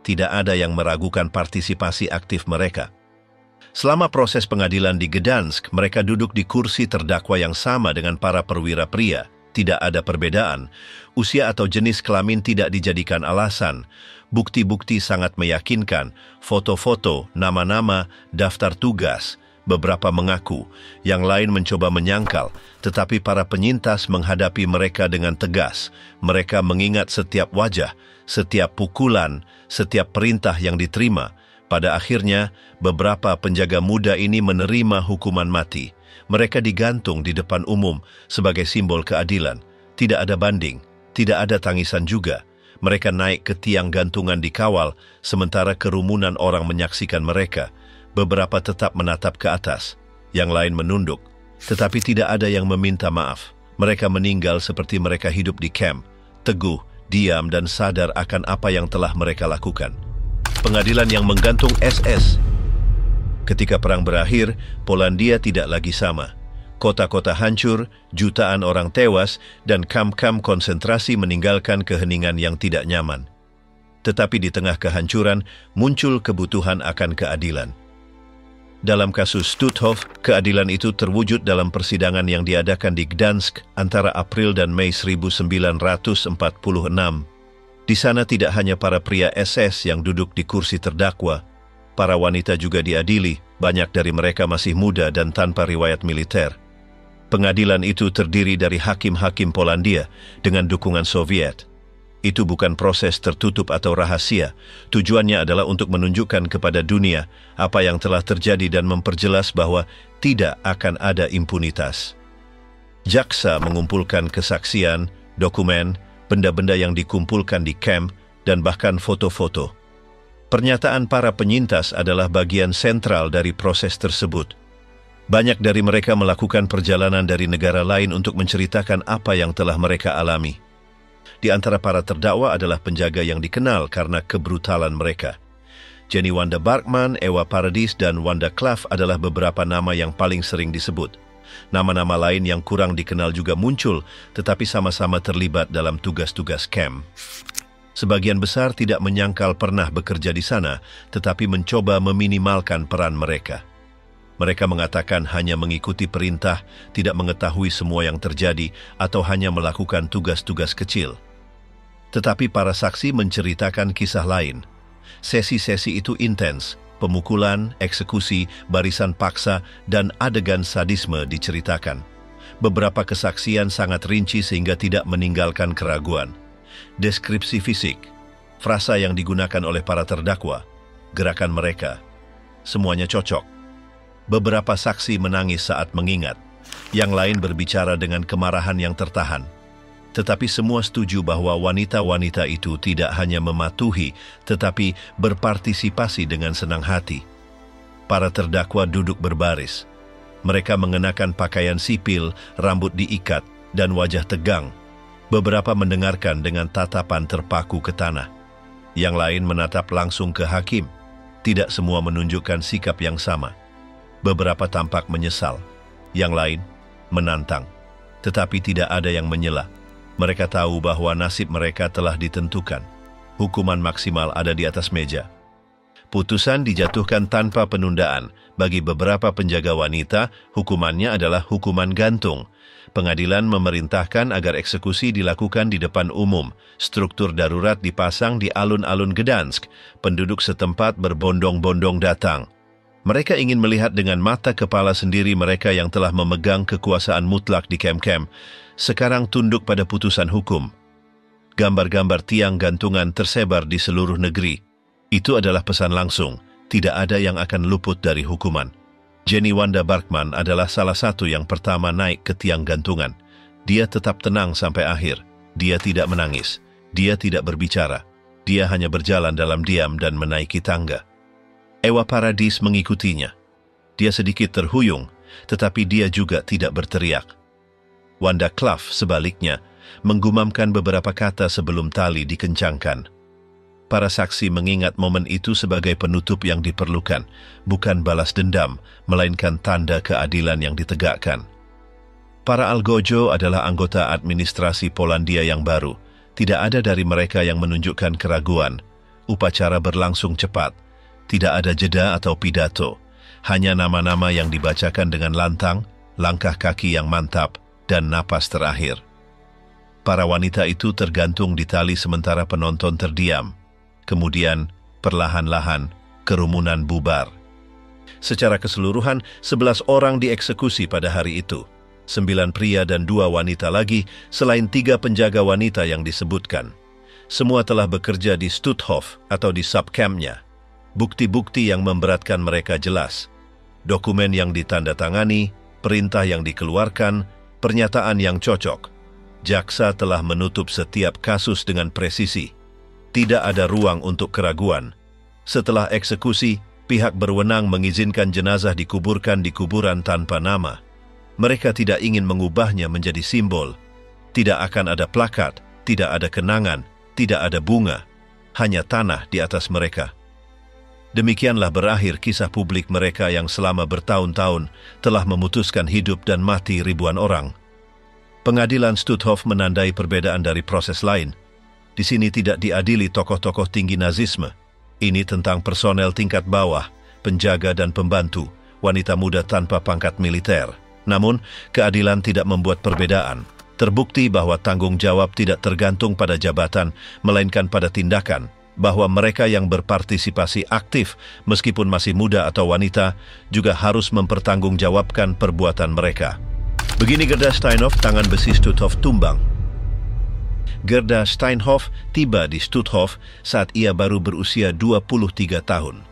Tidak ada yang meragukan partisipasi aktif mereka. Selama proses pengadilan di Gdansk, mereka duduk di kursi terdakwa yang sama dengan para perwira pria. Tidak ada perbedaan. Usia atau jenis kelamin tidak dijadikan alasan. Bukti-bukti sangat meyakinkan, foto-foto, nama-nama, daftar tugas, Beberapa mengaku, yang lain mencoba menyangkal, tetapi para penyintas menghadapi mereka dengan tegas. Mereka mengingat setiap wajah, setiap pukulan, setiap perintah yang diterima. Pada akhirnya, beberapa penjaga muda ini menerima hukuman mati. Mereka digantung di depan umum sebagai simbol keadilan. Tidak ada banding, tidak ada tangisan juga. Mereka naik ke tiang gantungan dikawal, sementara kerumunan orang menyaksikan mereka. Beberapa tetap menatap ke atas, yang lain menunduk. Tetapi tidak ada yang meminta maaf. Mereka meninggal seperti mereka hidup di kamp, teguh, diam dan sadar akan apa yang telah mereka lakukan. Pengadilan yang menggantung SS. Ketika perang berakhir, Polandia tidak lagi sama. Kota-kota hancur, jutaan orang tewas, dan kamp-kamp konsentrasi meninggalkan keheningan yang tidak nyaman. Tetapi di tengah kehancuran, muncul kebutuhan akan keadilan. Dalam kasus Stutthof, keadilan itu terwujud dalam persidangan yang diadakan di Gdansk antara April dan Mei 1946. Di sana tidak hanya para pria SS yang duduk di kursi terdakwa, para wanita juga diadili, banyak dari mereka masih muda dan tanpa riwayat militer. Pengadilan itu terdiri dari hakim-hakim Polandia dengan dukungan Soviet. Itu bukan proses tertutup atau rahasia. Tujuannya adalah untuk menunjukkan kepada dunia apa yang telah terjadi dan memperjelas bahwa tidak akan ada impunitas. Jaksa mengumpulkan kesaksian, dokumen, benda-benda yang dikumpulkan di kamp, dan bahkan foto-foto. Pernyataan para penyintas adalah bagian sentral dari proses tersebut. Banyak dari mereka melakukan perjalanan dari negara lain untuk menceritakan apa yang telah mereka alami. Di antara para terdakwa adalah penjaga yang dikenal karena kebrutalan mereka. Jenny Wanda Barkman, Ewa Paradis, dan Wanda Klaff adalah beberapa nama yang paling sering disebut. Nama-nama lain yang kurang dikenal juga muncul, tetapi sama-sama terlibat dalam tugas-tugas kamp. Sebagian besar tidak menyangkal pernah bekerja di sana, tetapi mencoba meminimalkan peran mereka. Mereka mengatakan hanya mengikuti perintah, tidak mengetahui semua yang terjadi, atau hanya melakukan tugas-tugas kecil. Tetapi para saksi menceritakan kisah lain. Sesi-sesi itu intens, pemukulan, eksekusi, barisan paksa, dan adegan sadisme diceritakan. Beberapa kesaksian sangat rinci sehingga tidak meninggalkan keraguan. Deskripsi fisik, frasa yang digunakan oleh para terdakwa, gerakan mereka, semuanya cocok. Beberapa saksi menangis saat mengingat, yang lain berbicara dengan kemarahan yang tertahan. Tetapi semua setuju bahwa wanita-wanita itu tidak hanya mematuhi, tetapi berpartisipasi dengan senang hati. Para terdakwa duduk berbaris. Mereka mengenakan pakaian sipil, rambut diikat, dan wajah tegang. Beberapa mendengarkan dengan tatapan terpaku ke tanah. Yang lain menatap langsung ke hakim. Tidak semua menunjukkan sikap yang sama. Beberapa tampak menyesal. Yang lain menantang. Tetapi tidak ada yang menyela. Mereka tahu bahwa nasib mereka telah ditentukan. Hukuman maksimal ada di atas meja. Putusan dijatuhkan tanpa penundaan. Bagi beberapa penjaga wanita, hukumannya adalah hukuman gantung. Pengadilan memerintahkan agar eksekusi dilakukan di depan umum. Struktur darurat dipasang di alun-alun Gdansk. Penduduk setempat berbondong-bondong datang. Mereka ingin melihat dengan mata kepala sendiri mereka yang telah memegang kekuasaan mutlak di kamp-kamp. Sekarang tunduk pada putusan hukum. Gambar-gambar tiang gantungan tersebar di seluruh negeri. Itu adalah pesan langsung. Tidak ada yang akan luput dari hukuman. Jenny Wanda Barkman adalah salah satu yang pertama naik ke tiang gantungan. Dia tetap tenang sampai akhir. Dia tidak menangis. Dia tidak berbicara. Dia hanya berjalan dalam diam dan menaiki tangga. Ewa Paradis mengikutinya. Dia sedikit terhuyung, tetapi dia juga tidak berteriak. Wanda Klaff sebaliknya menggumamkan beberapa kata sebelum tali dikencangkan. Para saksi mengingat momen itu sebagai penutup yang diperlukan, bukan balas dendam, melainkan tanda keadilan yang ditegakkan. Para algojo adalah anggota administrasi Polandia yang baru. Tidak ada dari mereka yang menunjukkan keraguan. Upacara berlangsung cepat. Tidak ada jeda atau pidato. Hanya nama-nama yang dibacakan dengan lantang, langkah kaki yang mantap, dan napas terakhir. Para wanita itu tergantung di tali sementara penonton terdiam. Kemudian, perlahan-lahan, kerumunan bubar. Secara keseluruhan, 11 orang dieksekusi pada hari itu. 9 pria dan 2 wanita lagi, selain 3 penjaga wanita yang disebutkan. Semua telah bekerja di Stutthof atau di subcampnya. Bukti-bukti yang memberatkan mereka jelas. Dokumen yang ditandatangani, perintah yang dikeluarkan, pernyataan yang cocok. Jaksa telah menutup setiap kasus dengan presisi. Tidak ada ruang untuk keraguan. Setelah eksekusi, pihak berwenang mengizinkan jenazah dikuburkan di kuburan tanpa nama. Mereka tidak ingin mengubahnya menjadi simbol. Tidak akan ada plakat, tidak ada kenangan, tidak ada bunga, hanya tanah di atas mereka. Demikianlah berakhir kisah publik mereka yang selama bertahun-tahun telah memutuskan hidup dan mati ribuan orang. Pengadilan Stutthof menandai perbedaan dari proses lain. Di sini tidak diadili tokoh-tokoh tinggi Nazisme. Ini tentang personel tingkat bawah, penjaga dan pembantu, wanita muda tanpa pangkat militer. Namun, keadilan tidak membuat perbedaan. Terbukti bahwa tanggung jawab tidak tergantung pada jabatan, melainkan pada tindakan. Bahwa mereka yang berpartisipasi aktif, meskipun masih muda atau wanita, juga harus mempertanggungjawabkan perbuatan mereka. Begini Gerda Steinhoff, tangan besi Stutthof tumbang. Gerda Steinhoff tiba di Stutthof saat ia baru berusia 23 tahun.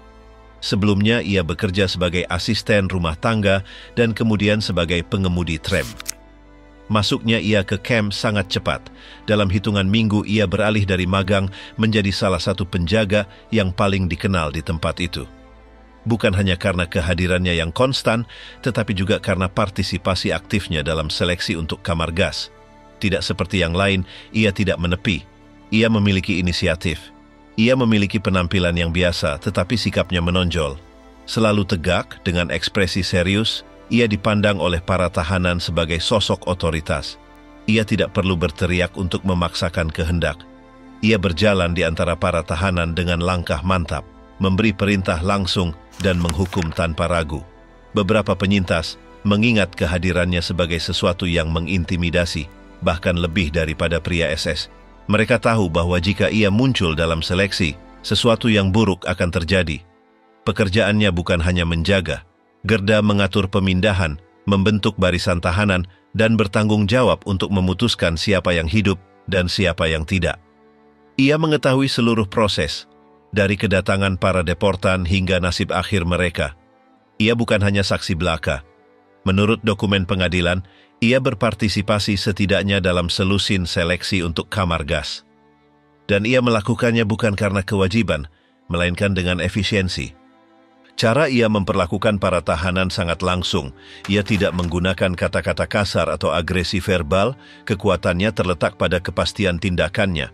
Sebelumnya ia bekerja sebagai asisten rumah tangga dan kemudian sebagai pengemudi tram. Masuknya ia ke camp sangat cepat. Dalam hitungan minggu ia beralih dari magang menjadi salah satu penjaga yang paling dikenal di tempat itu. Bukan hanya karena kehadirannya yang konstan, tetapi juga karena partisipasi aktifnya dalam seleksi untuk kamar gas. Tidak seperti yang lain, ia tidak menepi. Ia memiliki inisiatif. Ia memiliki penampilan yang biasa, tetapi sikapnya menonjol. Selalu tegak dengan ekspresi serius, ia dipandang oleh para tahanan sebagai sosok otoritas. Ia tidak perlu berteriak untuk memaksakan kehendak. Ia berjalan di antara para tahanan dengan langkah mantap, memberi perintah langsung dan menghukum tanpa ragu. Beberapa penyintas mengingat kehadirannya sebagai sesuatu yang mengintimidasi, bahkan lebih daripada pria SS. Mereka tahu bahwa jika ia muncul dalam seleksi, sesuatu yang buruk akan terjadi. Pekerjaannya bukan hanya menjaga. Gerda mengatur pemindahan, membentuk barisan tahanan, dan bertanggung jawab untuk memutuskan siapa yang hidup dan siapa yang tidak. Ia mengetahui seluruh proses, dari kedatangan para deportan hingga nasib akhir mereka. Ia bukan hanya saksi belaka. Menurut dokumen pengadilan, ia berpartisipasi setidaknya dalam selusin seleksi untuk kamar gas. Dan ia melakukannya bukan karena kewajiban, melainkan dengan efisiensi. Cara ia memperlakukan para tahanan sangat langsung. Ia tidak menggunakan kata-kata kasar atau agresi verbal, kekuatannya terletak pada kepastian tindakannya.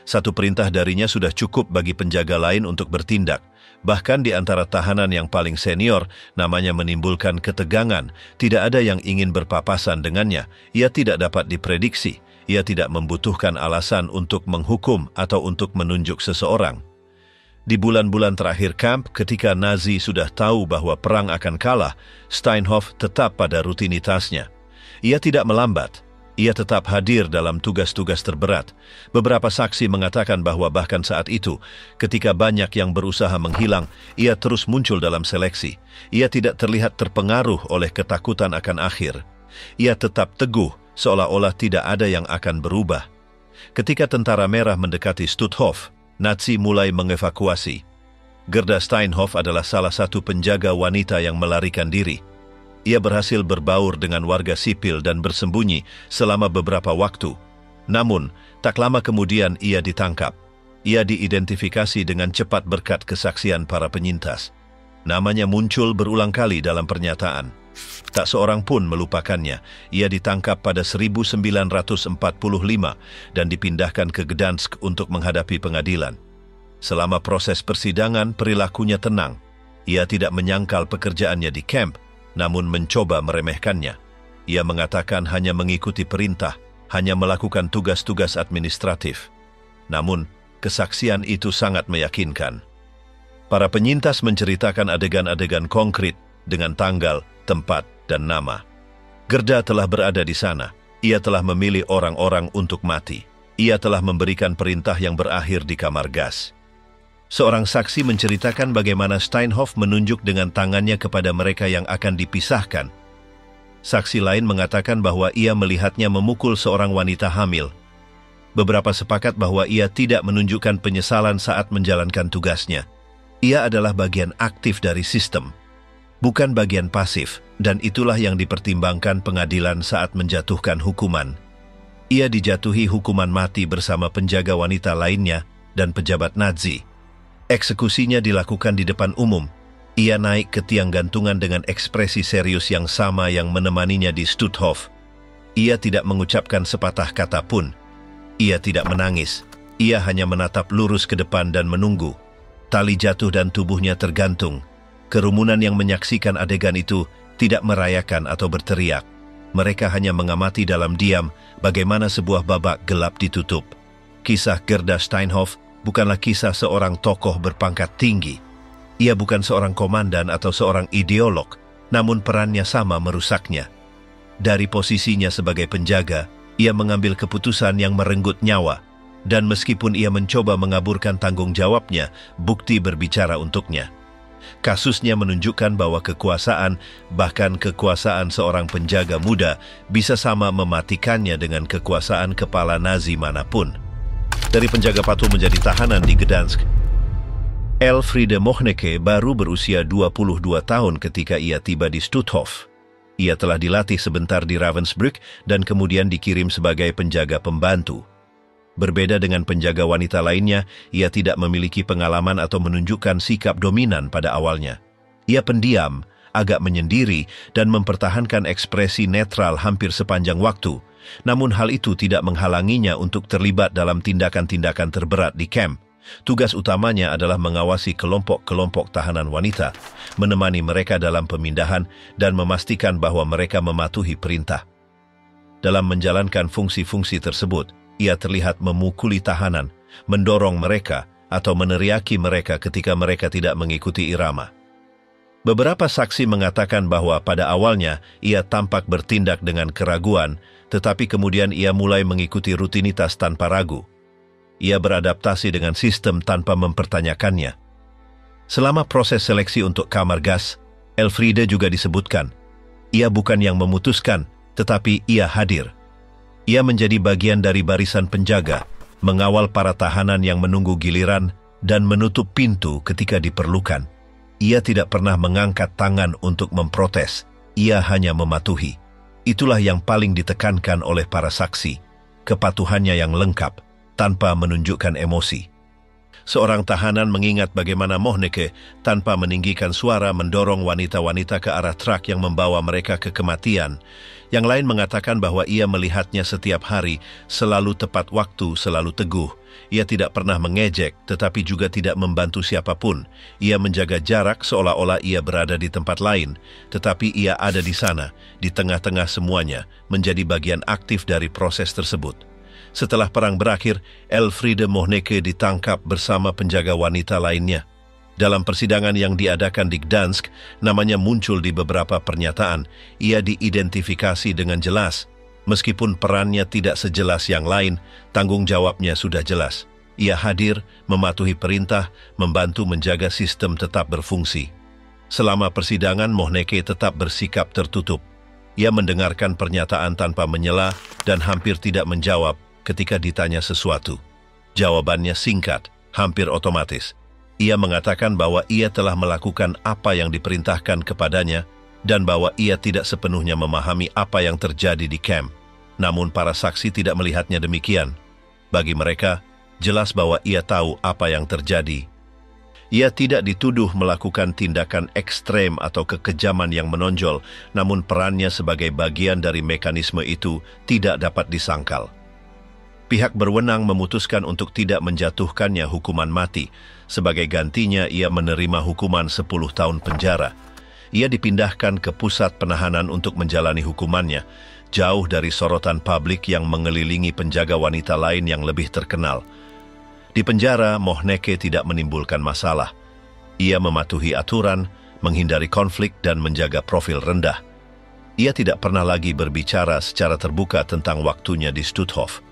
Satu perintah darinya sudah cukup bagi penjaga lain untuk bertindak. Bahkan di antara tahanan yang paling senior, namanya menimbulkan ketegangan. Tidak ada yang ingin berpapasan dengannya. Ia tidak dapat diprediksi. Ia tidak membutuhkan alasan untuk menghukum atau untuk menunjuk seseorang. Di bulan-bulan terakhir kamp, ketika Nazi sudah tahu bahwa perang akan kalah, Steinhoff tetap pada rutinitasnya. Ia tidak melambat. Ia tetap hadir dalam tugas-tugas terberat. Beberapa saksi mengatakan bahwa bahkan saat itu, ketika banyak yang berusaha menghilang, ia terus muncul dalam seleksi. Ia tidak terlihat terpengaruh oleh ketakutan akan akhir. Ia tetap teguh, seolah-olah tidak ada yang akan berubah. Ketika tentara merah mendekati Stutthof, Nazi mulai mengevakuasi. Gerda Steinhoff adalah salah satu penjaga wanita yang melarikan diri. Ia berhasil berbaur dengan warga sipil dan bersembunyi selama beberapa waktu. Namun, tak lama kemudian ia ditangkap. Ia diidentifikasi dengan cepat berkat kesaksian para penyintas. Namanya muncul berulang kali dalam pernyataan. Tak seorang pun melupakannya. Ia ditangkap pada 1945 dan dipindahkan ke Gdansk untuk menghadapi pengadilan. Selama proses persidangan, perilakunya tenang. Ia tidak menyangkal pekerjaannya di camp, namun mencoba meremehkannya. Ia mengatakan hanya mengikuti perintah, hanya melakukan tugas-tugas administratif. Namun, kesaksian itu sangat meyakinkan. Para penyintas menceritakan adegan-adegan konkret dengan tanggal, tempat, dan nama. Gerda telah berada di sana. Ia telah memilih orang-orang untuk mati. Ia telah memberikan perintah yang berakhir di kamar gas. Seorang saksi menceritakan bagaimana Steinhoff menunjuk dengan tangannya kepada mereka yang akan dipisahkan. Saksi lain mengatakan bahwa ia melihatnya memukul seorang wanita hamil. Beberapa sepakat bahwa ia tidak menunjukkan penyesalan saat menjalankan tugasnya. Ia adalah bagian aktif dari sistem, bukan bagian pasif, dan itulah yang dipertimbangkan pengadilan saat menjatuhkan hukuman. Ia dijatuhi hukuman mati bersama penjaga wanita lainnya dan pejabat Nazi. Eksekusinya dilakukan di depan umum. Ia naik ke tiang gantungan dengan ekspresi serius yang sama yang menemaninya di Stutthof. Ia tidak mengucapkan sepatah kata pun. Ia tidak menangis. Ia hanya menatap lurus ke depan dan menunggu. Tali jatuh dan tubuhnya tergantung. Kerumunan yang menyaksikan adegan itu tidak merayakan atau berteriak. Mereka hanya mengamati dalam diam bagaimana sebuah babak gelap ditutup. Kisah Gerda Steinhoff bukanlah kisah seorang tokoh berpangkat tinggi. Ia bukan seorang komandan atau seorang ideolog, namun perannya sama merusaknya. Dari posisinya sebagai penjaga, ia mengambil keputusan yang merenggut nyawa, dan meskipun ia mencoba mengaburkan tanggung jawabnya, bukti berbicara untuknya. Kasusnya menunjukkan bahwa kekuasaan, bahkan kekuasaan seorang penjaga muda, bisa sama mematikannya dengan kekuasaan kepala Nazi manapun. Dari penjaga patuh menjadi tahanan di Gdansk, Elfriede Mohneke baru berusia 22 tahun ketika ia tiba di Stutthof. Ia telah dilatih sebentar di Ravensbrück dan kemudian dikirim sebagai penjaga pembantu. Berbeda dengan penjaga wanita lainnya, ia tidak memiliki pengalaman atau menunjukkan sikap dominan pada awalnya. Ia pendiam, agak menyendiri, dan mempertahankan ekspresi netral hampir sepanjang waktu. Namun hal itu tidak menghalanginya untuk terlibat dalam tindakan-tindakan terberat di kamp. Tugas utamanya adalah mengawasi kelompok-kelompok tahanan wanita, menemani mereka dalam pemindahan, dan memastikan bahwa mereka mematuhi perintah. Dalam menjalankan fungsi-fungsi tersebut, ia terlihat memukuli tahanan, mendorong mereka, atau meneriaki mereka ketika mereka tidak mengikuti irama. Beberapa saksi mengatakan bahwa pada awalnya ia tampak bertindak dengan keraguan, tetapi kemudian ia mulai mengikuti rutinitas tanpa ragu. Ia beradaptasi dengan sistem tanpa mempertanyakannya. Selama proses seleksi untuk kamar gas, Elfriede juga disebutkan. Ia bukan yang memutuskan, tetapi ia hadir. Ia menjadi bagian dari barisan penjaga, mengawal para tahanan yang menunggu giliran, dan menutup pintu ketika diperlukan. Ia tidak pernah mengangkat tangan untuk memprotes, ia hanya mematuhi. Itulah yang paling ditekankan oleh para saksi, kepatuhannya yang lengkap, tanpa menunjukkan emosi. Seorang tahanan mengingat bagaimana Mohneke tanpa meninggikan suara mendorong wanita-wanita ke arah truk yang membawa mereka ke kematian. Yang lain mengatakan bahwa ia melihatnya setiap hari, selalu tepat waktu, selalu teguh. Ia tidak pernah mengejek, tetapi juga tidak membantu siapapun. Ia menjaga jarak seolah-olah ia berada di tempat lain, tetapi ia ada di sana, di tengah-tengah semuanya, menjadi bagian aktif dari proses tersebut. Setelah perang berakhir, Elfriede Mohneke ditangkap bersama penjaga wanita lainnya. Dalam persidangan yang diadakan di Gdansk, namanya muncul di beberapa pernyataan. Ia diidentifikasi dengan jelas. Meskipun perannya tidak sejelas yang lain, tanggung jawabnya sudah jelas. Ia hadir, mematuhi perintah, membantu menjaga sistem tetap berfungsi. Selama persidangan, Mohneke tetap bersikap tertutup. Ia mendengarkan pernyataan tanpa menyela dan hampir tidak menjawab ketika ditanya sesuatu. Jawabannya singkat, hampir otomatis. Ia mengatakan bahwa ia telah melakukan apa yang diperintahkan kepadanya dan bahwa ia tidak sepenuhnya memahami apa yang terjadi di kamp. Namun para saksi tidak melihatnya demikian. Bagi mereka, jelas bahwa ia tahu apa yang terjadi. Ia tidak dituduh melakukan tindakan ekstrem atau kekejaman yang menonjol, namun perannya sebagai bagian dari mekanisme itu tidak dapat disangkal. Pihak berwenang memutuskan untuk tidak menjatuhkannya hukuman mati. Sebagai gantinya, ia menerima hukuman 10 tahun penjara. Ia dipindahkan ke pusat penahanan untuk menjalani hukumannya, jauh dari sorotan publik yang mengelilingi penjaga wanita lain yang lebih terkenal. Di penjara, Mohneke tidak menimbulkan masalah. Ia mematuhi aturan, menghindari konflik, dan menjaga profil rendah. Ia tidak pernah lagi berbicara secara terbuka tentang waktunya di Stutthof.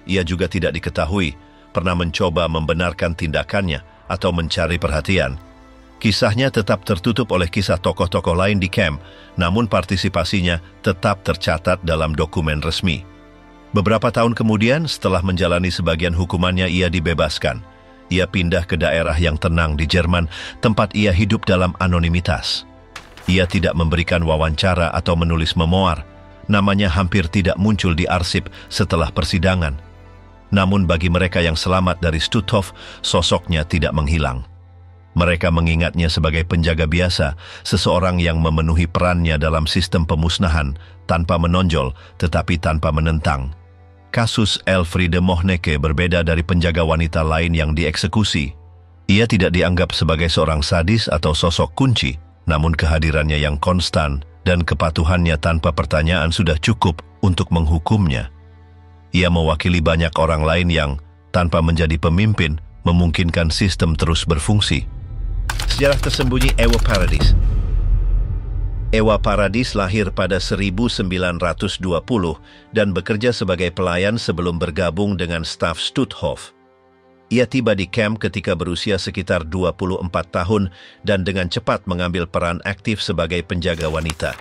Ia juga tidak diketahui pernah mencoba membenarkan tindakannya atau mencari perhatian. Kisahnya tetap tertutup oleh kisah tokoh-tokoh lain di camp, namun partisipasinya tetap tercatat dalam dokumen resmi. Beberapa tahun kemudian, setelah menjalani sebagian hukumannya, ia dibebaskan. Ia pindah ke daerah yang tenang di Jerman, tempat ia hidup dalam anonimitas. Ia tidak memberikan wawancara atau menulis memoar. Namanya hampir tidak muncul di arsip setelah persidangan. Namun bagi mereka yang selamat dari Stutthof, sosoknya tidak menghilang. Mereka mengingatnya sebagai penjaga biasa, seseorang yang memenuhi perannya dalam sistem pemusnahan, tanpa menonjol tetapi tanpa menentang. Kasus Elfriede Mohneke berbeda dari penjaga wanita lain yang dieksekusi. Ia tidak dianggap sebagai seorang sadis atau sosok kunci, namun kehadirannya yang konstan dan kepatuhannya tanpa pertanyaan sudah cukup untuk menghukumnya. Ia mewakili banyak orang lain yang, tanpa menjadi pemimpin, memungkinkan sistem terus berfungsi. Sejarah tersembunyi Ewa Paradis. Ewa Paradis lahir pada 1920 dan bekerja sebagai pelayan sebelum bergabung dengan staf Stutthof. Ia tiba di camp ketika berusia sekitar 24 tahun dan dengan cepat mengambil peran aktif sebagai penjaga wanita.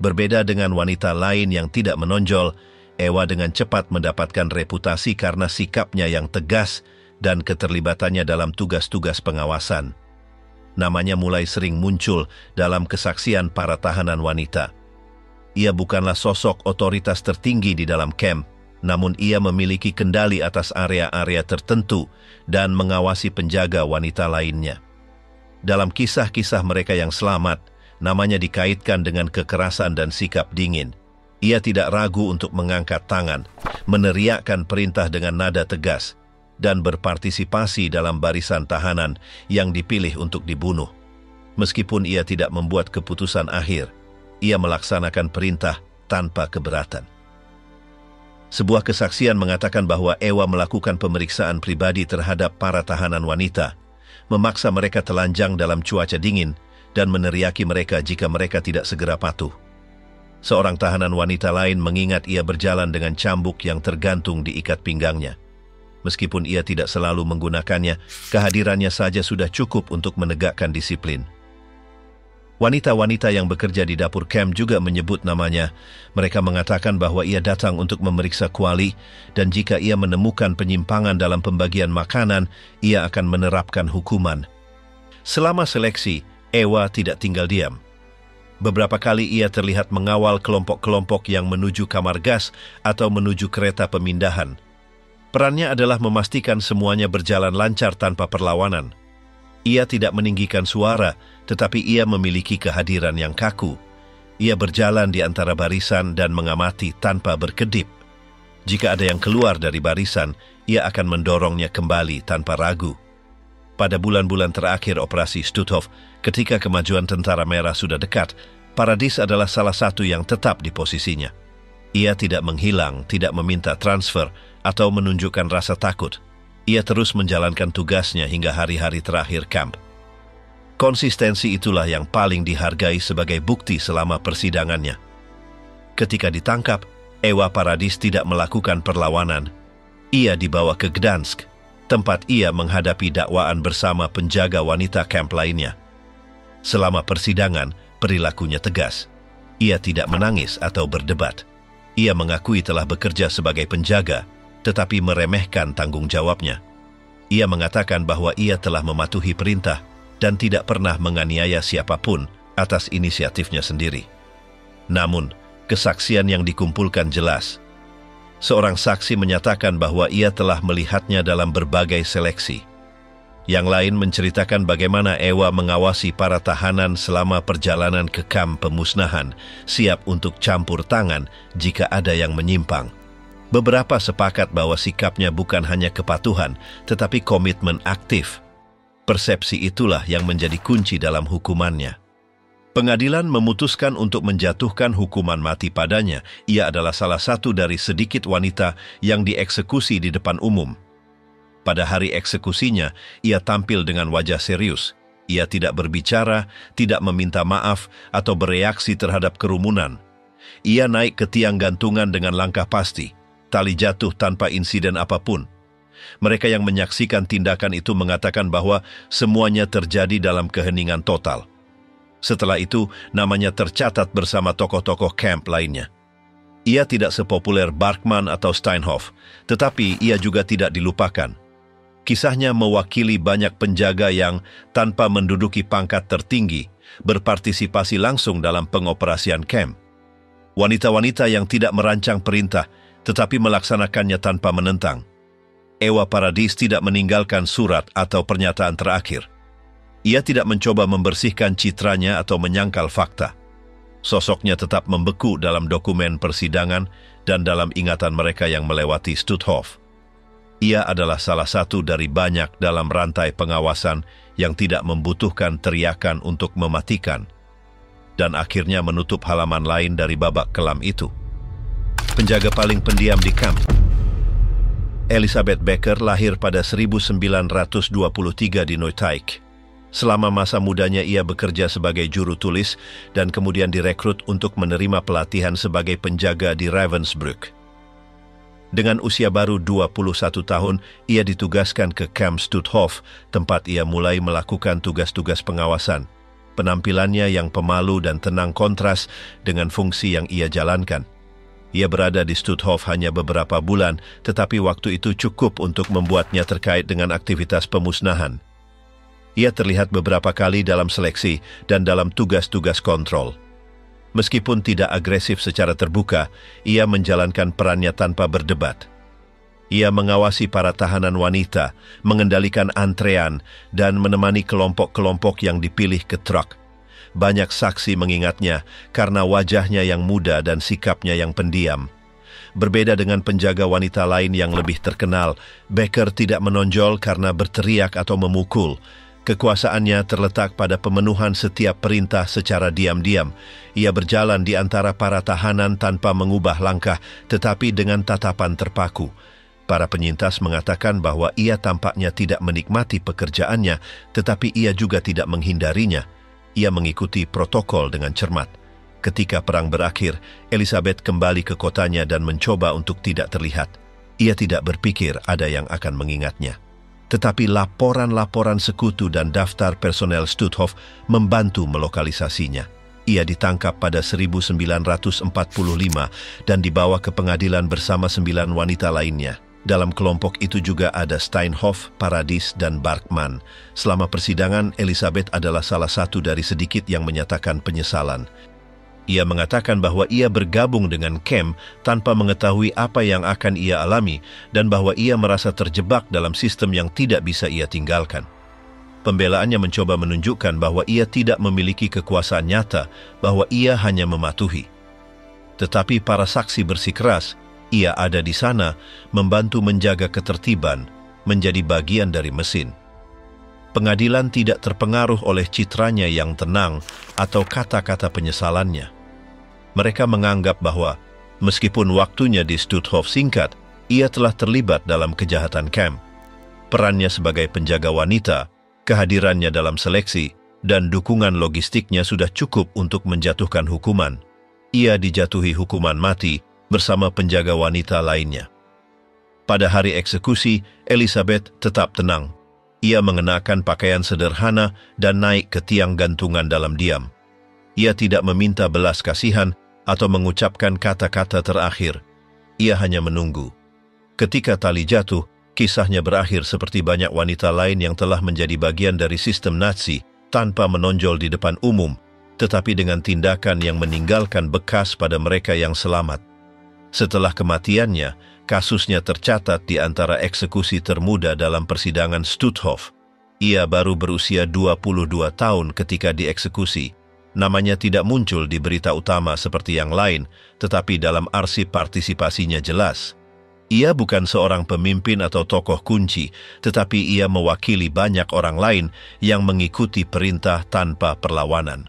Berbeda dengan wanita lain yang tidak menonjol, Ewa dengan cepat mendapatkan reputasi karena sikapnya yang tegas dan keterlibatannya dalam tugas-tugas pengawasan. Namanya mulai sering muncul dalam kesaksian para tahanan wanita. Ia bukanlah sosok otoritas tertinggi di dalam camp, namun ia memiliki kendali atas area-area tertentu dan mengawasi penjaga wanita lainnya. Dalam kisah-kisah mereka yang selamat, namanya dikaitkan dengan kekerasan dan sikap dingin. Ia tidak ragu untuk mengangkat tangan, meneriakkan perintah dengan nada tegas, dan berpartisipasi dalam barisan tahanan yang dipilih untuk dibunuh. Meskipun ia tidak membuat keputusan akhir, ia melaksanakan perintah tanpa keberatan. Sebuah kesaksian mengatakan bahwa Ewa melakukan pemeriksaan pribadi terhadap para tahanan wanita, memaksa mereka telanjang dalam cuaca dingin, dan meneriaki mereka jika mereka tidak segera patuh. Seorang tahanan wanita lain mengingat ia berjalan dengan cambuk yang tergantung di ikat pinggangnya. Meskipun ia tidak selalu menggunakannya, kehadirannya saja sudah cukup untuk menegakkan disiplin. Wanita-wanita yang bekerja di dapur camp juga menyebut namanya. Mereka mengatakan bahwa ia datang untuk memeriksa kuali, dan jika ia menemukan penyimpangan dalam pembagian makanan, ia akan menerapkan hukuman. Selama seleksi, Ewa tidak tinggal diam. Beberapa kali ia terlihat mengawal kelompok-kelompok yang menuju kamar gas atau menuju kereta pemindahan. Perannya adalah memastikan semuanya berjalan lancar tanpa perlawanan. Ia tidak meninggikan suara, tetapi ia memiliki kehadiran yang kaku. Ia berjalan di antara barisan dan mengamati tanpa berkedip. Jika ada yang keluar dari barisan, ia akan mendorongnya kembali tanpa ragu. Pada bulan-bulan terakhir operasi Stutthof, ketika kemajuan tentara merah sudah dekat, Paradis adalah salah satu yang tetap di posisinya. Ia tidak menghilang, tidak meminta transfer, atau menunjukkan rasa takut. Ia terus menjalankan tugasnya hingga hari-hari terakhir camp. Konsistensi itulah yang paling dihargai sebagai bukti selama persidangannya. Ketika ditangkap, Ewa Paradis tidak melakukan perlawanan. Ia dibawa ke Gdansk, tempat ia menghadapi dakwaan bersama penjaga wanita camp lainnya. Selama persidangan, perilakunya tegas. Ia tidak menangis atau berdebat. Ia mengakui telah bekerja sebagai penjaga, tetapi meremehkan tanggung jawabnya. Ia mengatakan bahwa ia telah mematuhi perintah dan tidak pernah menganiaya siapapun atas inisiatifnya sendiri. Namun, kesaksian yang dikumpulkan jelas. Seorang saksi menyatakan bahwa ia telah melihatnya dalam berbagai seleksi. Yang lain menceritakan bagaimana Ewa mengawasi para tahanan selama perjalanan ke kamp pemusnahan, siap untuk campur tangan jika ada yang menyimpang. Beberapa sepakat bahwa sikapnya bukan hanya kepatuhan, tetapi komitmen aktif. Persepsi itulah yang menjadi kunci dalam hukumannya. Pengadilan memutuskan untuk menjatuhkan hukuman mati padanya. Ia adalah salah satu dari sedikit wanita yang dieksekusi di depan umum. Pada hari eksekusinya, ia tampil dengan wajah serius. Ia tidak berbicara, tidak meminta maaf, atau bereaksi terhadap kerumunan. Ia naik ke tiang gantungan dengan langkah pasti. Tali jatuh tanpa insiden apapun. Mereka yang menyaksikan tindakan itu mengatakan bahwa semuanya terjadi dalam keheningan total. Setelah itu, namanya tercatat bersama tokoh-tokoh camp lainnya. Ia tidak sepopuler Barkman atau Steinhoff, tetapi ia juga tidak dilupakan. Kisahnya mewakili banyak penjaga yang, tanpa menduduki pangkat tertinggi, berpartisipasi langsung dalam pengoperasian camp. Wanita-wanita yang tidak merancang perintah, tetapi melaksanakannya tanpa menentang. Ewa Paradis tidak meninggalkan surat atau pernyataan terakhir. Ia tidak mencoba membersihkan citranya atau menyangkal fakta. Sosoknya tetap membeku dalam dokumen persidangan dan dalam ingatan mereka yang melewati Stutthof. Ia adalah salah satu dari banyak dalam rantai pengawasan yang tidak membutuhkan teriakan untuk mematikan, dan akhirnya menutup halaman lain dari babak kelam itu. Penjaga paling pendiam di kamp. Elisabeth Becker lahir pada 1923 di Neutyk. Selama masa mudanya ia bekerja sebagai juru tulis dan kemudian direkrut untuk menerima pelatihan sebagai penjaga di Ravensbrück. Dengan usia baru 21 tahun, ia ditugaskan ke Camp Stutthof, tempat ia mulai melakukan tugas-tugas pengawasan. Penampilannya yang pemalu dan tenang kontras dengan fungsi yang ia jalankan. Ia berada di Stutthof hanya beberapa bulan, tetapi waktu itu cukup untuk membuatnya terkait dengan aktivitas pemusnahan. Ia terlihat beberapa kali dalam seleksi dan dalam tugas-tugas kontrol. Meskipun tidak agresif secara terbuka, ia menjalankan perannya tanpa berdebat. Ia mengawasi para tahanan wanita, mengendalikan antrean, dan menemani kelompok-kelompok yang dipilih ke truk. Banyak saksi mengingatnya karena wajahnya yang muda dan sikapnya yang pendiam. Berbeda dengan penjaga wanita lain yang lebih terkenal, Becker tidak menonjol karena berteriak atau memukul. Kekuasaannya terletak pada pemenuhan setiap perintah secara diam-diam. Ia berjalan di antara para tahanan tanpa mengubah langkah, tetapi dengan tatapan terpaku. Para penyintas mengatakan bahwa ia tampaknya tidak menikmati pekerjaannya, tetapi ia juga tidak menghindarinya. Ia mengikuti protokol dengan cermat. Ketika perang berakhir, Elisabeth kembali ke kotanya dan mencoba untuk tidak terlihat. Ia tidak berpikir ada yang akan mengingatnya. Tetapi laporan-laporan sekutu dan daftar personel Stutthof membantu melokalisasinya. Ia ditangkap pada 1945 dan dibawa ke pengadilan bersama 9 wanita lainnya. Dalam kelompok itu juga ada Steinhoff, Paradis, dan Barkman. Selama persidangan, Elisabeth adalah salah satu dari sedikit yang menyatakan penyesalan. Ia mengatakan bahwa ia bergabung dengan camp tanpa mengetahui apa yang akan ia alami dan bahwa ia merasa terjebak dalam sistem yang tidak bisa ia tinggalkan. Pembelaannya mencoba menunjukkan bahwa ia tidak memiliki kekuasaan nyata, bahwa ia hanya mematuhi. Tetapi para saksi bersikeras, ia ada di sana membantu menjaga ketertiban, menjadi bagian dari mesin. Pengadilan tidak terpengaruh oleh citranya yang tenang atau kata-kata penyesalannya. Mereka menganggap bahwa, meskipun waktunya di Stutthof singkat, ia telah terlibat dalam kejahatan camp. Perannya sebagai penjaga wanita, kehadirannya dalam seleksi, dan dukungan logistiknya sudah cukup untuk menjatuhkan hukuman. Ia dijatuhi hukuman mati bersama penjaga wanita lainnya. Pada hari eksekusi, Elisabeth tetap tenang. Ia mengenakan pakaian sederhana dan naik ke tiang gantungan dalam diam. Ia tidak meminta belas kasihan atau mengucapkan kata-kata terakhir. Ia hanya menunggu. Ketika tali jatuh, kisahnya berakhir seperti banyak wanita lain yang telah menjadi bagian dari sistem Nazi tanpa menonjol di depan umum, tetapi dengan tindakan yang meninggalkan bekas pada mereka yang selamat. Setelah kematiannya, kasusnya tercatat di antara eksekusi termuda dalam persidangan Stutthof. Ia baru berusia 22 tahun ketika dieksekusi. Namanya tidak muncul di berita utama seperti yang lain, tetapi dalam arsip partisipasinya jelas. Ia bukan seorang pemimpin atau tokoh kunci, tetapi ia mewakili banyak orang lain yang mengikuti perintah tanpa perlawanan.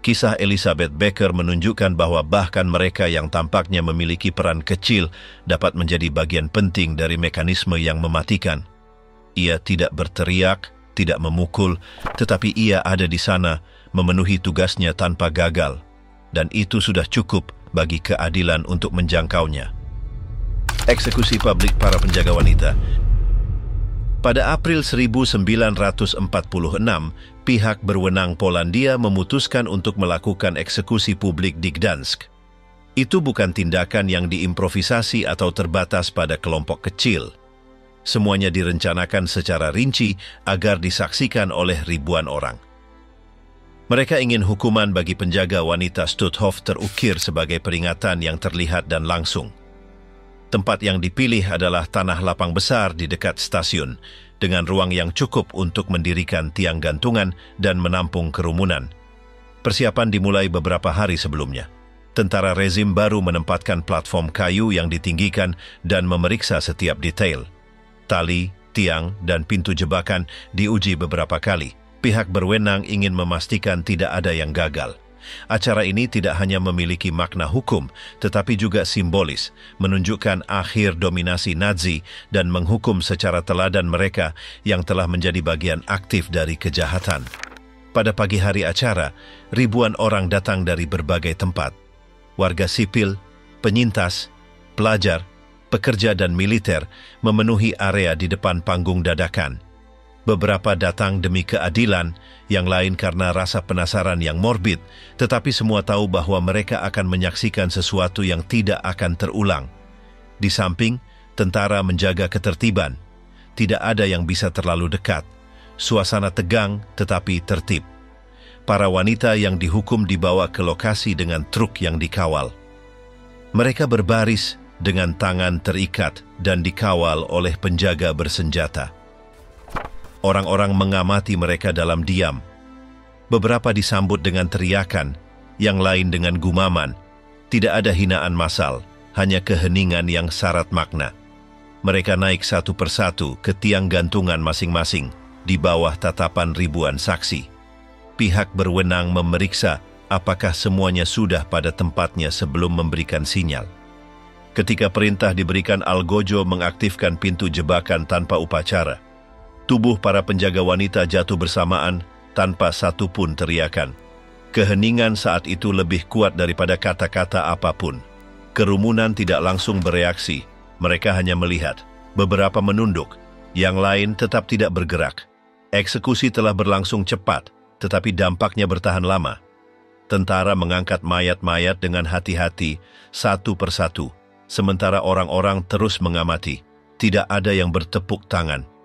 Kisah Elisabeth Becker menunjukkan bahwa bahkan mereka yang tampaknya memiliki peran kecil dapat menjadi bagian penting dari mekanisme yang mematikan. Ia tidak berteriak, tidak memukul, tetapi ia ada di sana memenuhi tugasnya tanpa gagal, dan itu sudah cukup bagi keadilan untuk menjangkaunya. Eksekusi publik para penjaga wanita. Pada April 1946, pihak berwenang Polandia memutuskan untuk melakukan eksekusi publik di Gdansk. Itu bukan tindakan yang diimprovisasi atau terbatas pada kelompok kecil. Semuanya direncanakan secara rinci agar disaksikan oleh ribuan orang. Mereka ingin hukuman bagi penjaga wanita Stutthof terukir sebagai peringatan yang terlihat dan langsung. Tempat yang dipilih adalah tanah lapang besar di dekat stasiun, dengan ruang yang cukup untuk mendirikan tiang gantungan dan menampung kerumunan. Persiapan dimulai beberapa hari sebelumnya. Tentara rezim baru menempatkan platform kayu yang ditinggikan dan memeriksa setiap detail. Tali, tiang, dan pintu jebakan diuji beberapa kali. Pihak berwenang ingin memastikan tidak ada yang gagal. Acara ini tidak hanya memiliki makna hukum, tetapi juga simbolis, menunjukkan akhir dominasi Nazi dan menghukum secara teladan mereka yang telah menjadi bagian aktif dari kejahatan. Pada pagi hari acara, ribuan orang datang dari berbagai tempat. Warga sipil, penyintas, pelajar, pekerja dan militer memenuhi area di depan panggung dadakan. Beberapa datang demi keadilan, yang lain karena rasa penasaran yang morbid, tetapi semua tahu bahwa mereka akan menyaksikan sesuatu yang tidak akan terulang. Di samping, tentara menjaga ketertiban. Tidak ada yang bisa terlalu dekat. Suasana tegang tetapi tertib. Para wanita yang dihukum dibawa ke lokasi dengan truk yang dikawal. Mereka berbaris dengan tangan terikat dan dikawal oleh penjaga bersenjata. Orang-orang mengamati mereka dalam diam. Beberapa disambut dengan teriakan, yang lain dengan gumaman. Tidak ada hinaan massal, hanya keheningan yang syarat makna. Mereka naik satu persatu ke tiang gantungan masing-masing, di bawah tatapan ribuan saksi. Pihak berwenang memeriksa apakah semuanya sudah pada tempatnya sebelum memberikan sinyal. Ketika perintah diberikan, Algojo mengaktifkan pintu jebakan tanpa upacara. Tubuh para penjaga wanita jatuh bersamaan tanpa satu pun teriakan. Keheningan saat itu lebih kuat daripada kata-kata apapun. Kerumunan tidak langsung bereaksi, mereka hanya melihat. Beberapa menunduk, yang lain tetap tidak bergerak. Eksekusi telah berlangsung cepat, tetapi dampaknya bertahan lama. Tentara mengangkat mayat-mayat dengan hati-hati, satu persatu, sementara orang-orang terus mengamati. Tidak ada yang bertepuk tangan.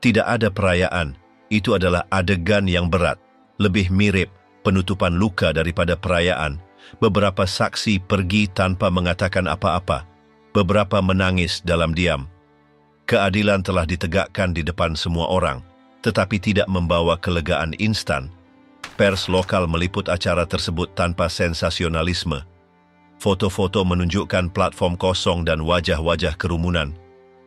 Tidak ada perayaan, itu adalah adegan yang berat, lebih mirip penutupan luka daripada perayaan. Beberapa saksi pergi tanpa mengatakan apa-apa, beberapa menangis dalam diam. Keadilan telah ditegakkan di depan semua orang, tetapi tidak membawa kelegaan instan. Pers lokal meliput acara tersebut tanpa sensasionalisme. Foto-foto menunjukkan platform kosong dan wajah-wajah kerumunan.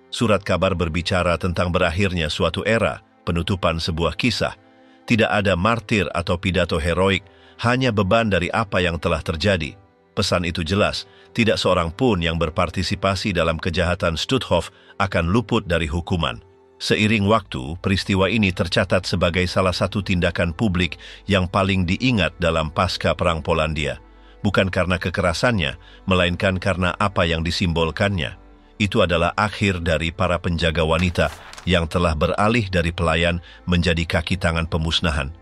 Surat kabar berbicara tentang berakhirnya suatu era, penutupan sebuah kisah. Tidak ada martir atau pidato heroik, hanya beban dari apa yang telah terjadi. Pesan itu jelas, tidak seorang pun yang berpartisipasi dalam kejahatan Stutthof akan luput dari hukuman. Seiring waktu, peristiwa ini tercatat sebagai salah satu tindakan publik yang paling diingat dalam pasca Perang Polandia. Bukan karena kekerasannya, melainkan karena apa yang disimbolkannya. Itu adalah akhir dari para penjaga wanita yang telah beralih dari pelayan menjadi kaki tangan pemusnahan.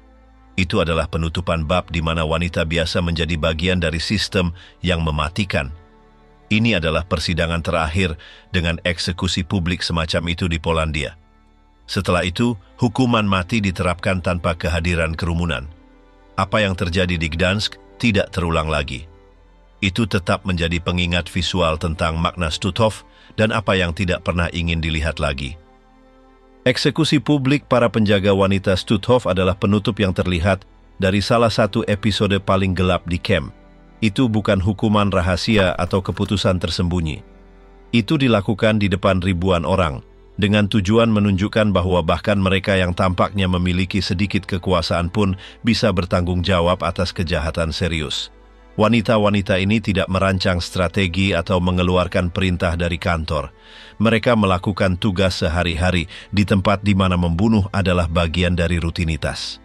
Itu adalah penutupan bab di mana wanita biasa menjadi bagian dari sistem yang mematikan. Ini adalah persidangan terakhir dengan eksekusi publik semacam itu di Polandia. Setelah itu, hukuman mati diterapkan tanpa kehadiran kerumunan. Apa yang terjadi di Gdansk tidak terulang lagi. Itu tetap menjadi pengingat visual tentang makna Stutthof dan apa yang tidak pernah ingin dilihat lagi. Eksekusi publik para penjaga wanita Stutthof adalah penutup yang terlihat dari salah satu episode paling gelap di camp. Itu bukan hukuman rahasia atau keputusan tersembunyi. Itu dilakukan di depan ribuan orang, dengan tujuan menunjukkan bahwa bahkan mereka yang tampaknya memiliki sedikit kekuasaan pun bisa bertanggung jawab atas kejahatan serius. Wanita-wanita ini tidak merancang strategi atau mengeluarkan perintah dari kantor. Mereka melakukan tugas sehari-hari di tempat di mana membunuh adalah bagian dari rutinitas.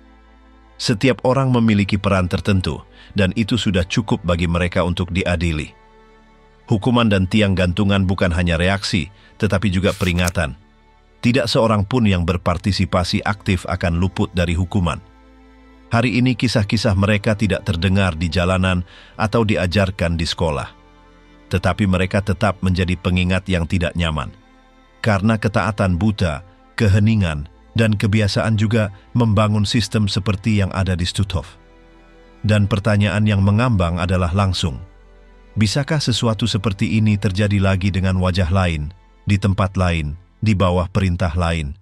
Setiap orang memiliki peran tertentu, dan itu sudah cukup bagi mereka untuk diadili. Hukuman dan tiang gantungan bukan hanya reaksi, tetapi juga peringatan. Tidak seorang pun yang berpartisipasi aktif akan luput dari hukuman. Hari ini kisah-kisah mereka tidak terdengar di jalanan atau diajarkan di sekolah. Tetapi mereka tetap menjadi pengingat yang tidak nyaman. Karena ketaatan buta, keheningan, dan kebiasaan juga membangun sistem seperti yang ada di Stutthof. Dan pertanyaan yang mengambang adalah langsung, bisakah sesuatu seperti ini terjadi lagi dengan wajah lain, di tempat lain, di bawah perintah lain?